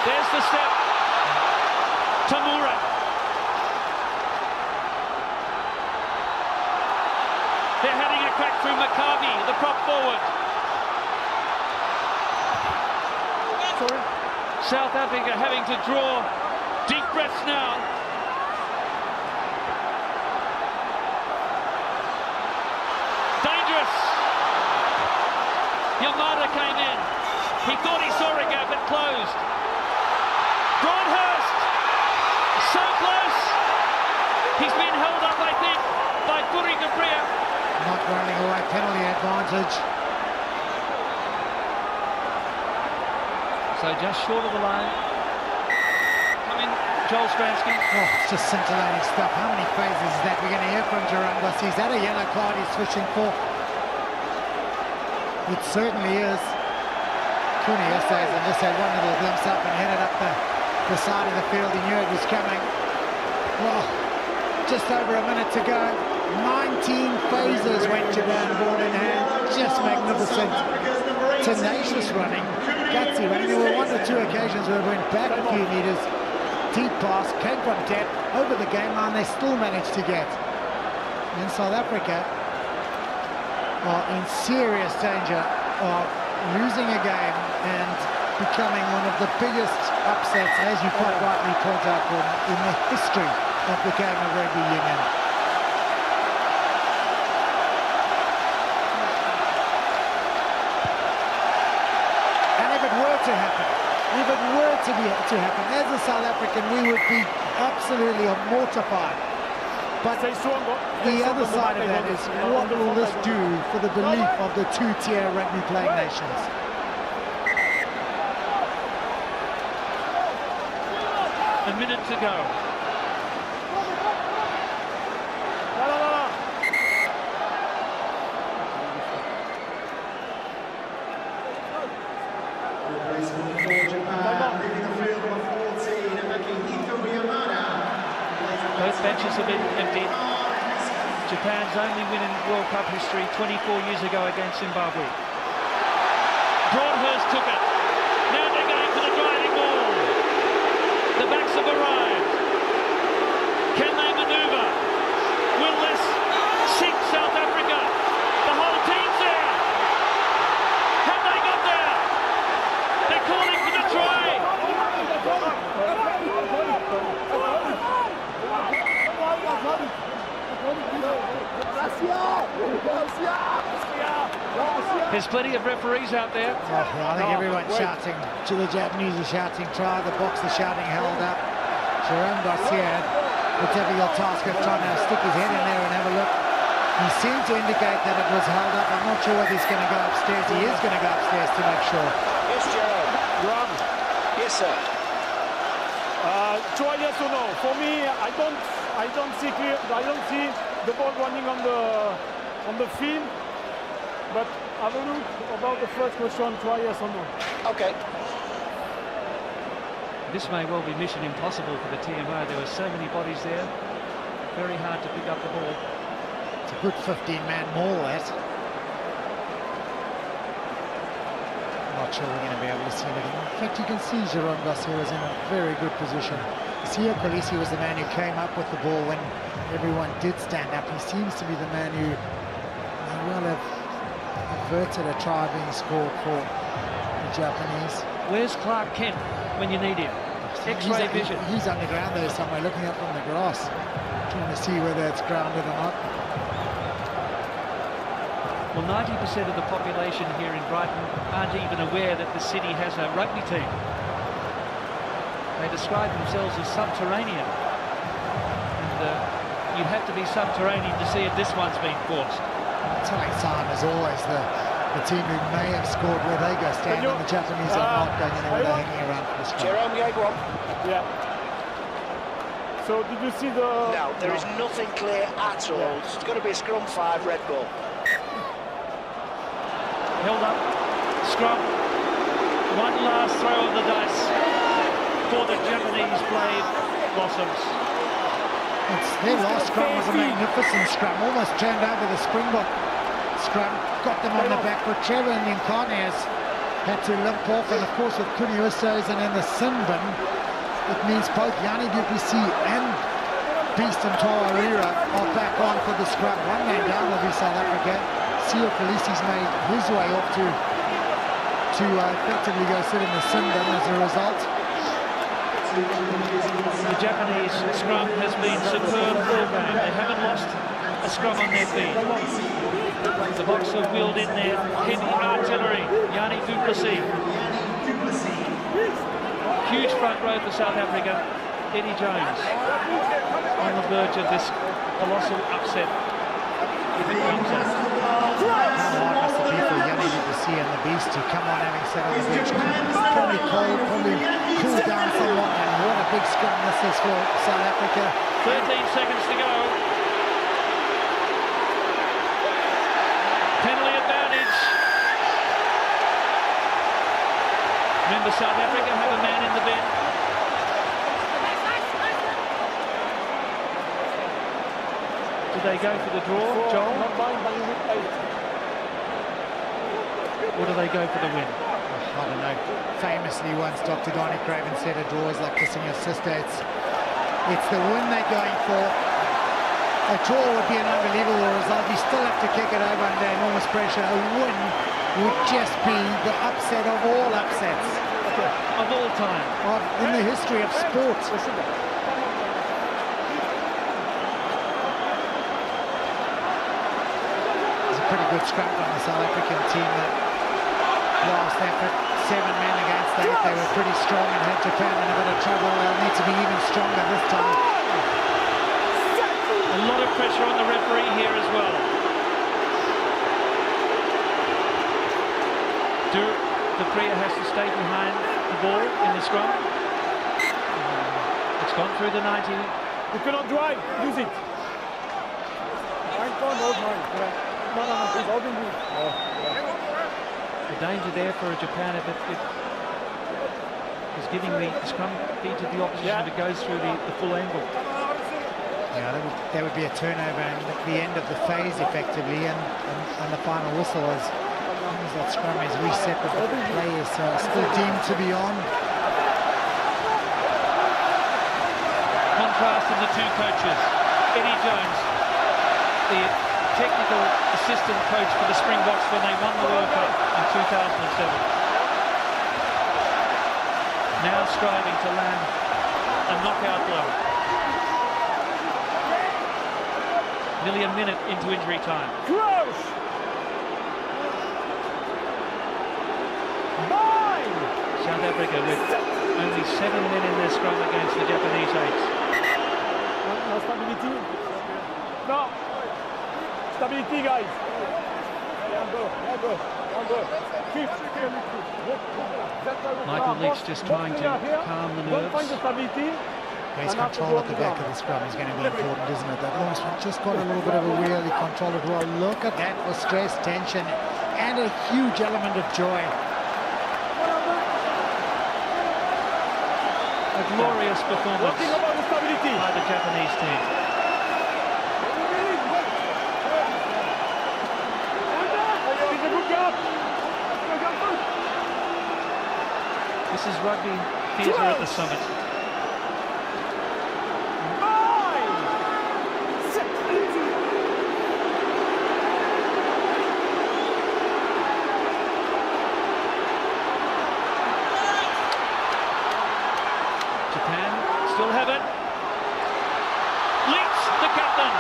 There's the step. Tamura. They're having a crack through Maccabi, the prop forward. Sorry. South Africa having to draw deep breaths now. Dangerous. Yamada came in. He thought he saw a gap, it closed. Broadhurst, so close. He's been held up, I think, by Puri De Priya. Not running away, penalty advantage. So just short of the line. Come in, Joel Stransky. Oh, it's just scintillating stuff. How many phases is that we're going to hear from Jarangos? He's had a yellow card he's switching for. It certainly is. Cooney yesterday just had one little glimpse up and headed up the side of the field. He knew it was coming. Well, just over a minute to go. 19 phases went Japan ball in hand. Just magnificent. Tenacious running. Gutsy running. There were 1 or 2 occasions where it went back a few meters. Deep pass, came from depth, over the game line. They still managed to get. And South Africa are in serious danger of losing a game and becoming one of the biggest upsets, as you quite rightly point out, in the history of the game of rugby union. And if it were to happen, as a South African, we would be absolutely mortified. But Stay strong. the other side of that is, what will this do for the belief of the two-tier rugby playing nations? A minute to go. Both benches have been emptied. Japan's only win in World Cup history 24 years ago against Zimbabwe. Broadhurst took it. Now they're going for the driving ball. The backs have arrived. Can they manoeuvre? Will this sink South Africa? The whole team's there. Have they got there? They're calling for the try. There's plenty of referees out there. I think everyone's shouting. The Japanese are shouting try, the box is shouting held up. Jerome Garcia had the difficult task of trying to stick his head in there and have a look. He seemed to indicate that it was held up. I'm not sure whether he's going to go upstairs. He is going to go upstairs to make sure. Yes, Jerome. Ram. Yes, sir. Try yes or no? For me, I don't see clear. I don't see the ball running on the field. But have a look about the first question. Try yes or no? Okay. This may well be mission impossible for the TMO. There were so many bodies there. Very hard to pick up the ball. It's a good 15-man maul, that. Not sure we're going to be able to see anything. In fact, you can see Jerome Garcia was in a very good position. Sia Kolisi was the man who came up with the ball when everyone did stand up. He seems to be the man who will have averted a try being scored for the Japanese. Where's Clark Kent when you need him? X-ray vision. He's underground there somewhere, looking up from the grass, trying to see whether it's grounded or not. Well, 90% of the population here in Brighton aren't even aware that the city has a rugby team. They describe themselves as subterranean. And you have to be subterranean to see if this one's been forced. Telling sign is always the team who may have scored where they go stand, and the Japanese are not going anywhere. They're hanging around for the score. Jerome, yeah, go on. Yeah. So did you see the... No, there is nothing clear at all. Yeah. It's going to be a scrum 5 red ball. Held up, scrum, one last throw of the dice for the Japanese Blade Blossoms. Their last scrum was a magnificent scrum, almost turned over the Springbok scrum, got them on the back foot. Trevor and Nkane had to limp off, and of course with Kuni Usos and in the sin bin, it means both Yanni Duplessis and Beast and Tawarira are back on for the scrum. One man down will be South Africa. Sia Kolisi's made his way off to effectively go sit in the sin bin as a result. The Japanese scrum has been superb all game. They haven't lost a scrum on their feet. The Boks have wheeled in there heavy artillery. Yanni Duplessis. Huge front row for South Africa. Eddie Jones on the verge of this colossal upset. If it comes up. How hard must it be for Yanni Duplessis and the Beast to come on having sat on the bench? Probably cold, probably cool down somewhat, and what a big scrum this is for South Africa. 13 seconds to go. Penalty advantage. Remember, South Africa have a man in the bin. Did they go for the draw, Joel? Or do they go for the win? I don't know. Famously once Dr. Donnie Craven said a draw is like kissing your sister. It's the win they're going for. A draw would be an unbelievable result. You still have to kick it over under enormous pressure. A win would just be the upset of all upsets. Of all time. In the history of sport. Pretty good scrum from the South African team. That last effort, 7 men against 8. They were pretty strong and had Japan in a bit of trouble. They'll need to be even stronger this time. A lot of pressure on the referee here as well. The Priya has to stay behind the ball in the scrum. It's gone through the 90. You cannot drive, use it. No, he's holding me. The danger there for Japan if it is giving the scrum feed to the opposition if it goes through the full angle. Yeah, that would be a turnover and the end of the phase effectively, and the final whistle as long as that scrum is reset, but the play is still deemed to be on. Contrast in the two coaches. Eddie Jones, the technical assistant coach for the Springboks when they won the World Cup in 2007. Now striving to land a knockout blow. Nearly a minute into injury time. Close! South Africa with only 7 men in their scrum against the Japanese 8. No stability. No. Stability, guys. Michael Leach just trying to calm the nerves. Base control at the back of the scrum is going to be important, isn't it? That last one just got a little bit of a wheelie control as well. Look at that for stress, tension, and a huge element of joy. A glorious performance by the Japanese team. This is rugby theatre at the summit. Still have it. Leach, the captain.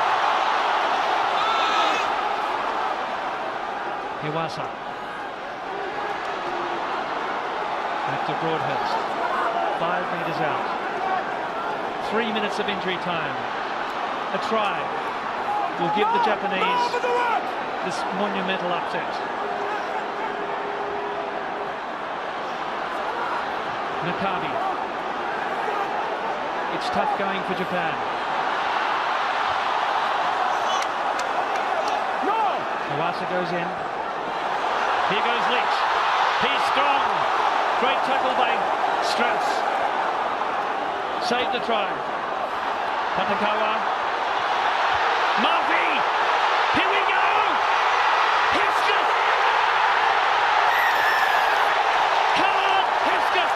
Iwasa. Back to Broadhurst. 5 metres out. 3 minutes of injury time. A try will give the Japanese this monumental upset. Nakabi. It's tough going for Japan. No! Iwasa goes in. Here goes Leach. He's strong. Great tackle by Strauss. Saved the try. Patakawa. Murphy! Here we go! Hesketh! Come on, Hesketh!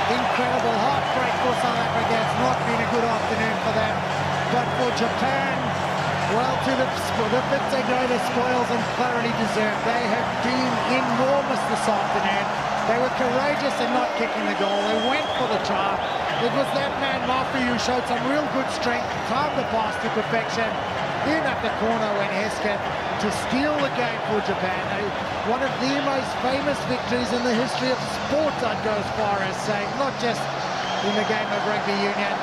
Incredible heartbreak for South Africa. It's not been a good afternoon for them. But for Japan, well, to the bit they go, the spoils and thoroughly deserved. They have been enormous this afternoon. They were courageous in not kicking the goal. They went for the try. It was that man, Murphy, who showed some real good strength, timed the pass to perfection, in at the corner when Hesketh to steal the game for Japan. One of the most famous victories in the history of sport, I'd go as far as saying, not just in the game of rugby union.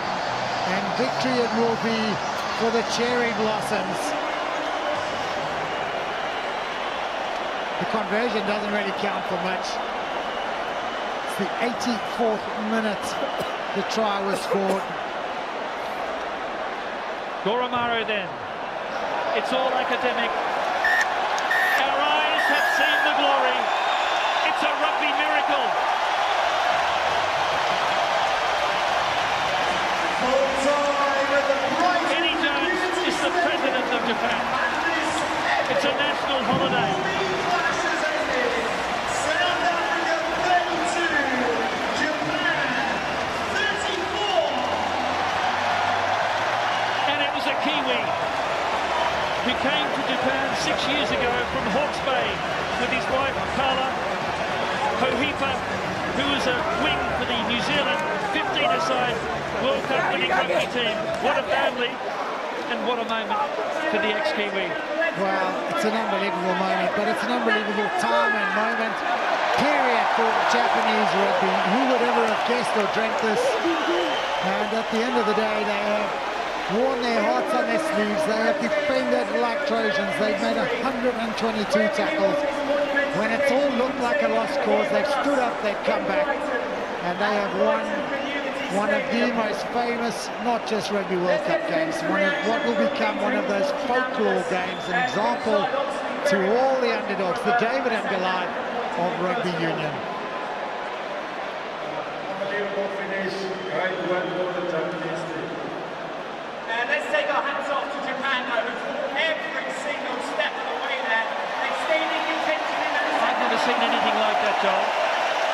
And victory it will be for the cherry blossoms. The conversion doesn't really count for much. It's the 84th minute the try was scored. Goromaru then. It's all academic. Our eyes have seen the glory. It's a rugby miracle. Eddie Jones is the president of Japan. It's a national holiday. a Kiwi who came to Japan 6 years ago from Hawke's Bay with his wife Carla Hohipa, who was a wing for the New Zealand 15-a-side World Cup winning rugby team. What a family and what a moment for the ex-Kiwi. Well, it's an unbelievable moment, but it's an unbelievable time and moment, period, for Japanese rugby. Who would ever have guessed or dreamt this? And at the end of the day, they have worn their hearts on their sleeves. They have defended like Trojans. They've made 122 tackles. When it's all looked like a lost cause, they've stood up, they've come back, and they have won one of the most famous, not just Rugby World Cup games, one of what will become one of those folklore games, an example to all the underdogs, the David and Goliath of rugby union. Unbelievable finish, great work for the Japanese team. Let's take our hats off to Japan, though, who fought every single step of the way there. They stayed in contention in that I've never seen anything like that, Joel.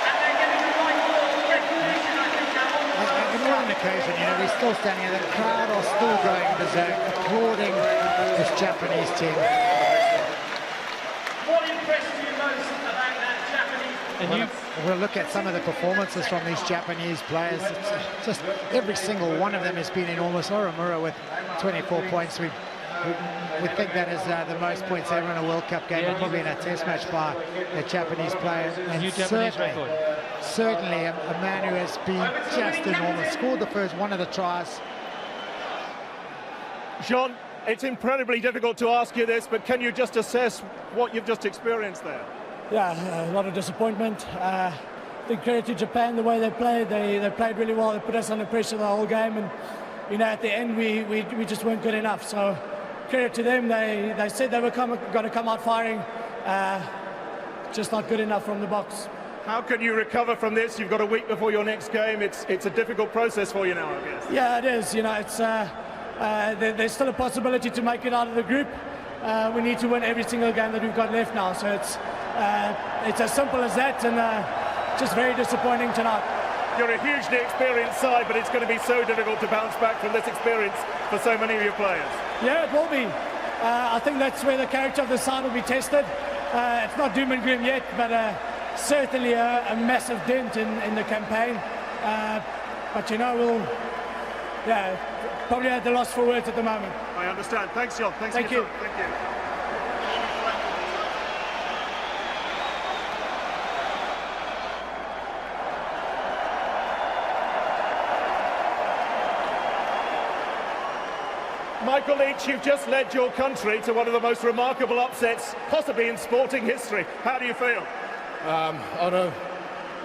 and they're getting the right ball recognition, I think, now. On one occasion, you know, we're still standing here, the crowd are still going berserk, applauding this Japanese team. What impressed you most about that Japanese? And We'll look at some of the performances from these Japanese players. It's just every single one of them has been enormous. Oramura with 24 points. We think that is the most points ever in a World Cup game, and probably in a test match by a Japanese player. And new Japanese record. Certainly a man who has been just enormous. Scored the first one of the tries. Jean, it's incredibly difficult to ask you this, but can you just assess what you've just experienced there? Yeah, a lot of disappointment. I think credit to Japan, the way they played. They played really well. They put us under pressure the whole game, and you know, at the end we just weren't good enough. So credit to them. They said they were going to come out firing, just not good enough from the box. How can you recover from this? You've got a week before your next game. It's a difficult process for you now, I guess. Yeah, it is. You know, it's there's still a possibility to make it out of the group. We need to win every single game that we've got left now. So it's as simple as that, and just very disappointing tonight. You're a hugely experienced side, but it's going to be so difficult to bounce back from this experience for so many of your players. Yeah, it will be. I think that's where the character of the side will be tested. It's not doom and gloom yet, but certainly a massive dent in the campaign. But you know, we'll probably at the loss for words at the moment. I understand. Thanks, John. Thank you. Thank you. Michael Leach, you've just led your country to one of the most remarkable upsets, possibly in sporting history. How do you feel? I know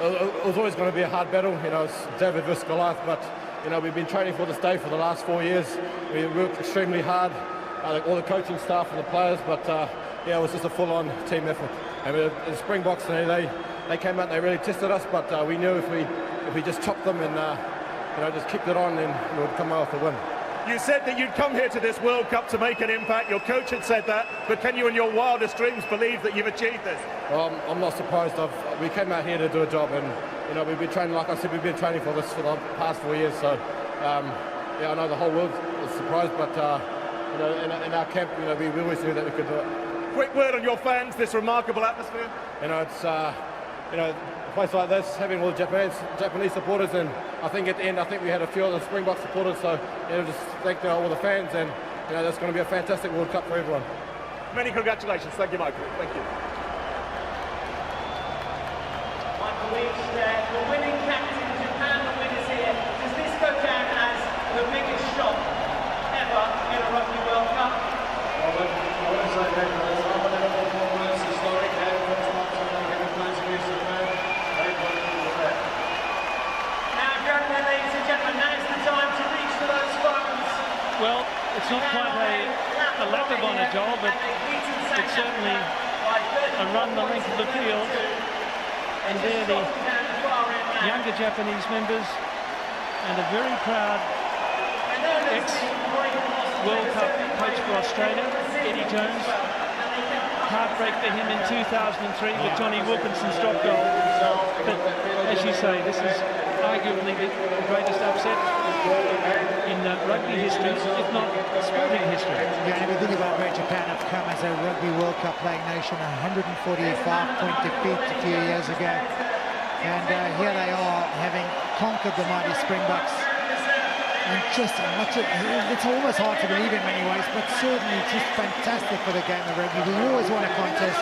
it was always going to be a hard battle. You know, it's David versus Goliath, but you know, we've been training for this day for the last 4 years. We worked extremely hard, all the coaching staff and the players, but yeah, it was just a full-on team effort. And the Springboks, they came out and they really tested us, but we knew if we just chopped them and you know, just kicked it on, then we would come out with the win. You said that you'd come here to this World Cup to make an impact. Your coach had said that, but can you in your wildest dreams believe that you've achieved this? Well, I'm not surprised. We came out here to do a job, and you know, we've been training, like I said, we've been training for this for the past 4 years. So yeah, I know the whole world is surprised, but you know, in our camp, you know, we always knew that we could do it. Quick word on your fans, this remarkable atmosphere. You know, it's you know, a place like this, having all the Japanese supporters, and I think at the end, I think we had a few of the Springbok supporters. So you know, just thank all the fans, and you know, that's going to be a fantastic World Cup for everyone. Many congratulations. Thank you, Michael. Thank you. Michael Leach there, the winning captain, Japan, the winners here. Does this go down as the biggest shock ever in a Rugby World Cup? Well, I wouldn't say that, but it's an unbelievable performance, historic, and first time somebody getting plays against Japan. Very positive with that. Now, if you're out there, ladies and gentlemen, now is the time to reach for those phones. Well, it's not quite a lap of honour, Joel, but it's certainly a run the length of the field. And they're the younger Japanese members, and a very proud ex-World Cup coach for Australia, Eddie Jones. Heartbreak for him in 2003 with Johnny Wilkinson's drop goal. But as you say, this is arguably the greatest upset in rugby rugby history, if not sporting history. Yeah, and if you think about where Japan have come as a Rugby World Cup playing nation, 145-point defeat a few years ago. And here they are, having conquered the mighty Springboks. And just, it's almost hard to believe in many ways, but certainly just fantastic for the game of rugby. We always want a contest.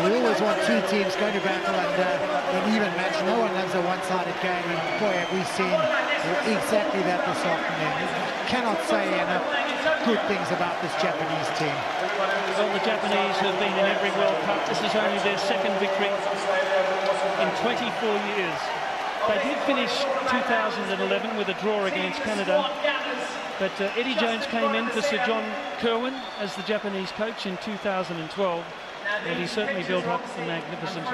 We always want two teams going to battle and an even match. No one loves a one-sided game, and boy, have we seen exactly that this afternoon. You cannot say enough good things about this Japanese team. Well, the Japanese have been in every World Cup. This is only their second victory in 24 years. They did finish 2011 with a draw against Canada, but Eddie Jones came in for Sir John Kirwan as the Japanese coach in 2012, and he certainly built up a magnificent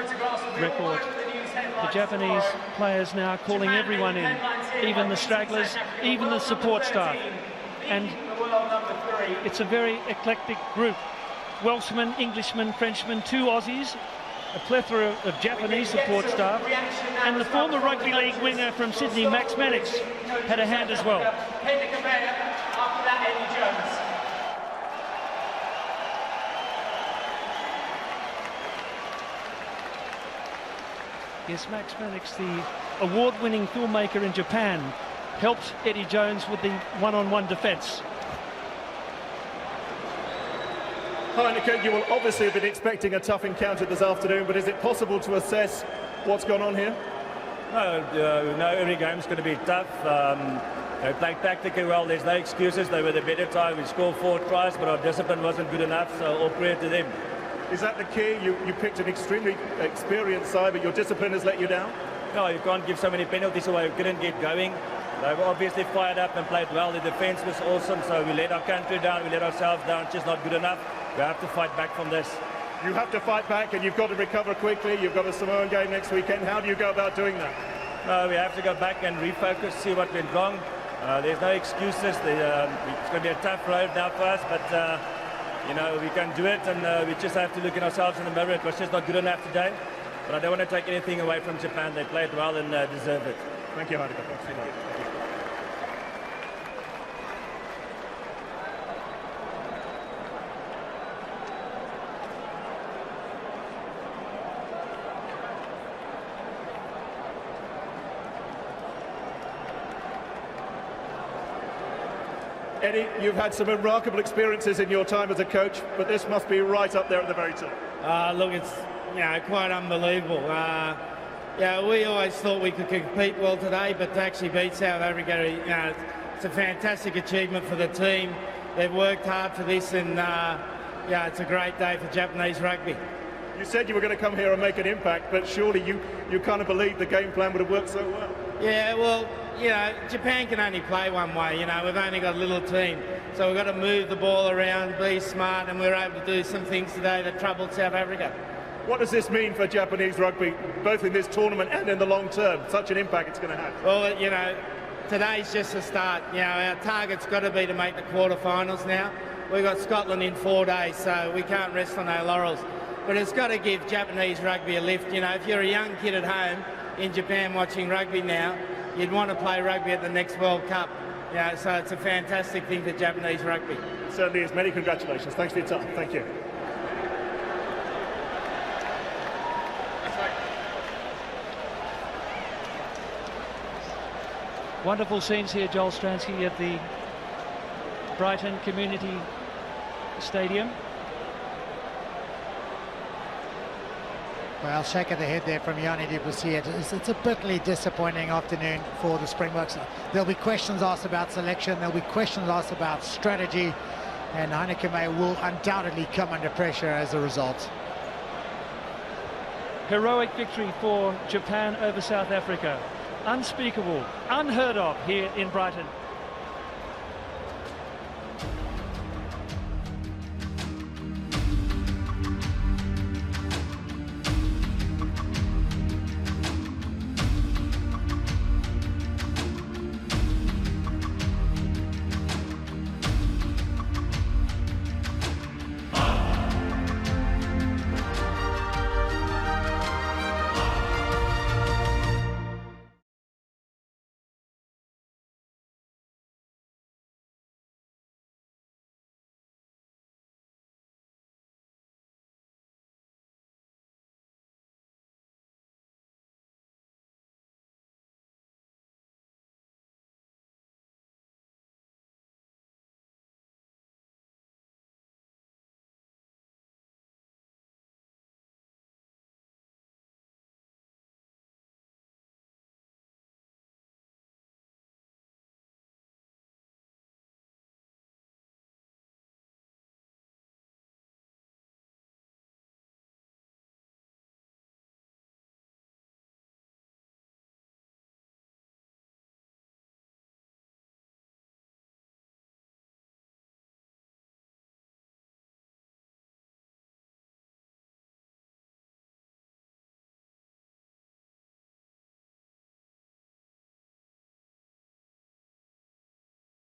record. The Japanese players now calling everyone in, even the stragglers, even the support staff, and it's a very eclectic group. Welshmen, Englishmen, Frenchmen, 2 Aussies, a plethora of Japanese support staff, and the former Rugby League winger from Sydney, Max Mannix, had a hand as well. Yes, Max Mannix, the award-winning filmmaker in Japan, helped Eddie Jones with the one-on-one defence. Heineke, you will obviously have been expecting a tough encounter this afternoon, but is it possible to assess what's gone on here? No, every game's going to be tough. They played tactically well, there's no excuses. They were the better side. We scored 4 tries, but our discipline wasn't good enough, so all credit to them. Is that the key? You picked an extremely experienced side, but your discipline has let you down? No, you can't give so many penalties away. We couldn't get going. They were obviously fired up and played well. The defence was awesome, so we let our country down, we let ourselves down. It's just not good enough. We have to fight back from this. You have to fight back, and you've got to recover quickly. You've got a Samoan game next weekend. How do you go about doing that? We have to go back and refocus, see what went wrong. There's no excuses. It's going to be a tough road now for us, but you know, we can do it, and we just have to look at ourselves in the mirror. It was just not good enough today, but I don't want to take anything away from Japan. They played well and deserved it. Thank you, Heineke. Thank you. Eddie, you've had some remarkable experiences in your time as a coach, but this must be right up there at the very top. Look, it's quite unbelievable. We always thought we could compete well today, but to actually beat South Africa, it's a fantastic achievement for the team. They've worked hard for this, and it's a great day for Japanese rugby. You said you were going to come here and make an impact, but surely you kind of believed the game plan would have worked so well. Yeah, well, Japan can only play one way. We've only got a little team, so we've got to move the ball around, be smart, and we were able to do some things today that troubled South Africa. What does this mean for Japanese rugby, both in this tournament and in the long term? Such an impact it's going to have. Well, today's just a start. Our target's got to be to make the quarterfinals now. We've got Scotland in 4 days, so we can't rest on our laurels. But it's got to give Japanese rugby a lift. If you're a young kid at home in Japan watching rugby now, you'd want to play rugby at the next World Cup. So it's a fantastic thing for Japanese rugby. It certainly is. Many congratulations. Thanks for your time. Thank you. Wonderful scenes here, Joel Stransky, at the Brighton Community Stadium. Well, shake of the head there from Yanni du Plessis. It's a bitterly disappointing afternoon for the Springboks. There'll be questions asked about selection, there'll be questions asked about strategy, and Heineke will undoubtedly come under pressure as a result. Heroic victory for Japan over South Africa. Unspeakable, unheard of here in Brighton.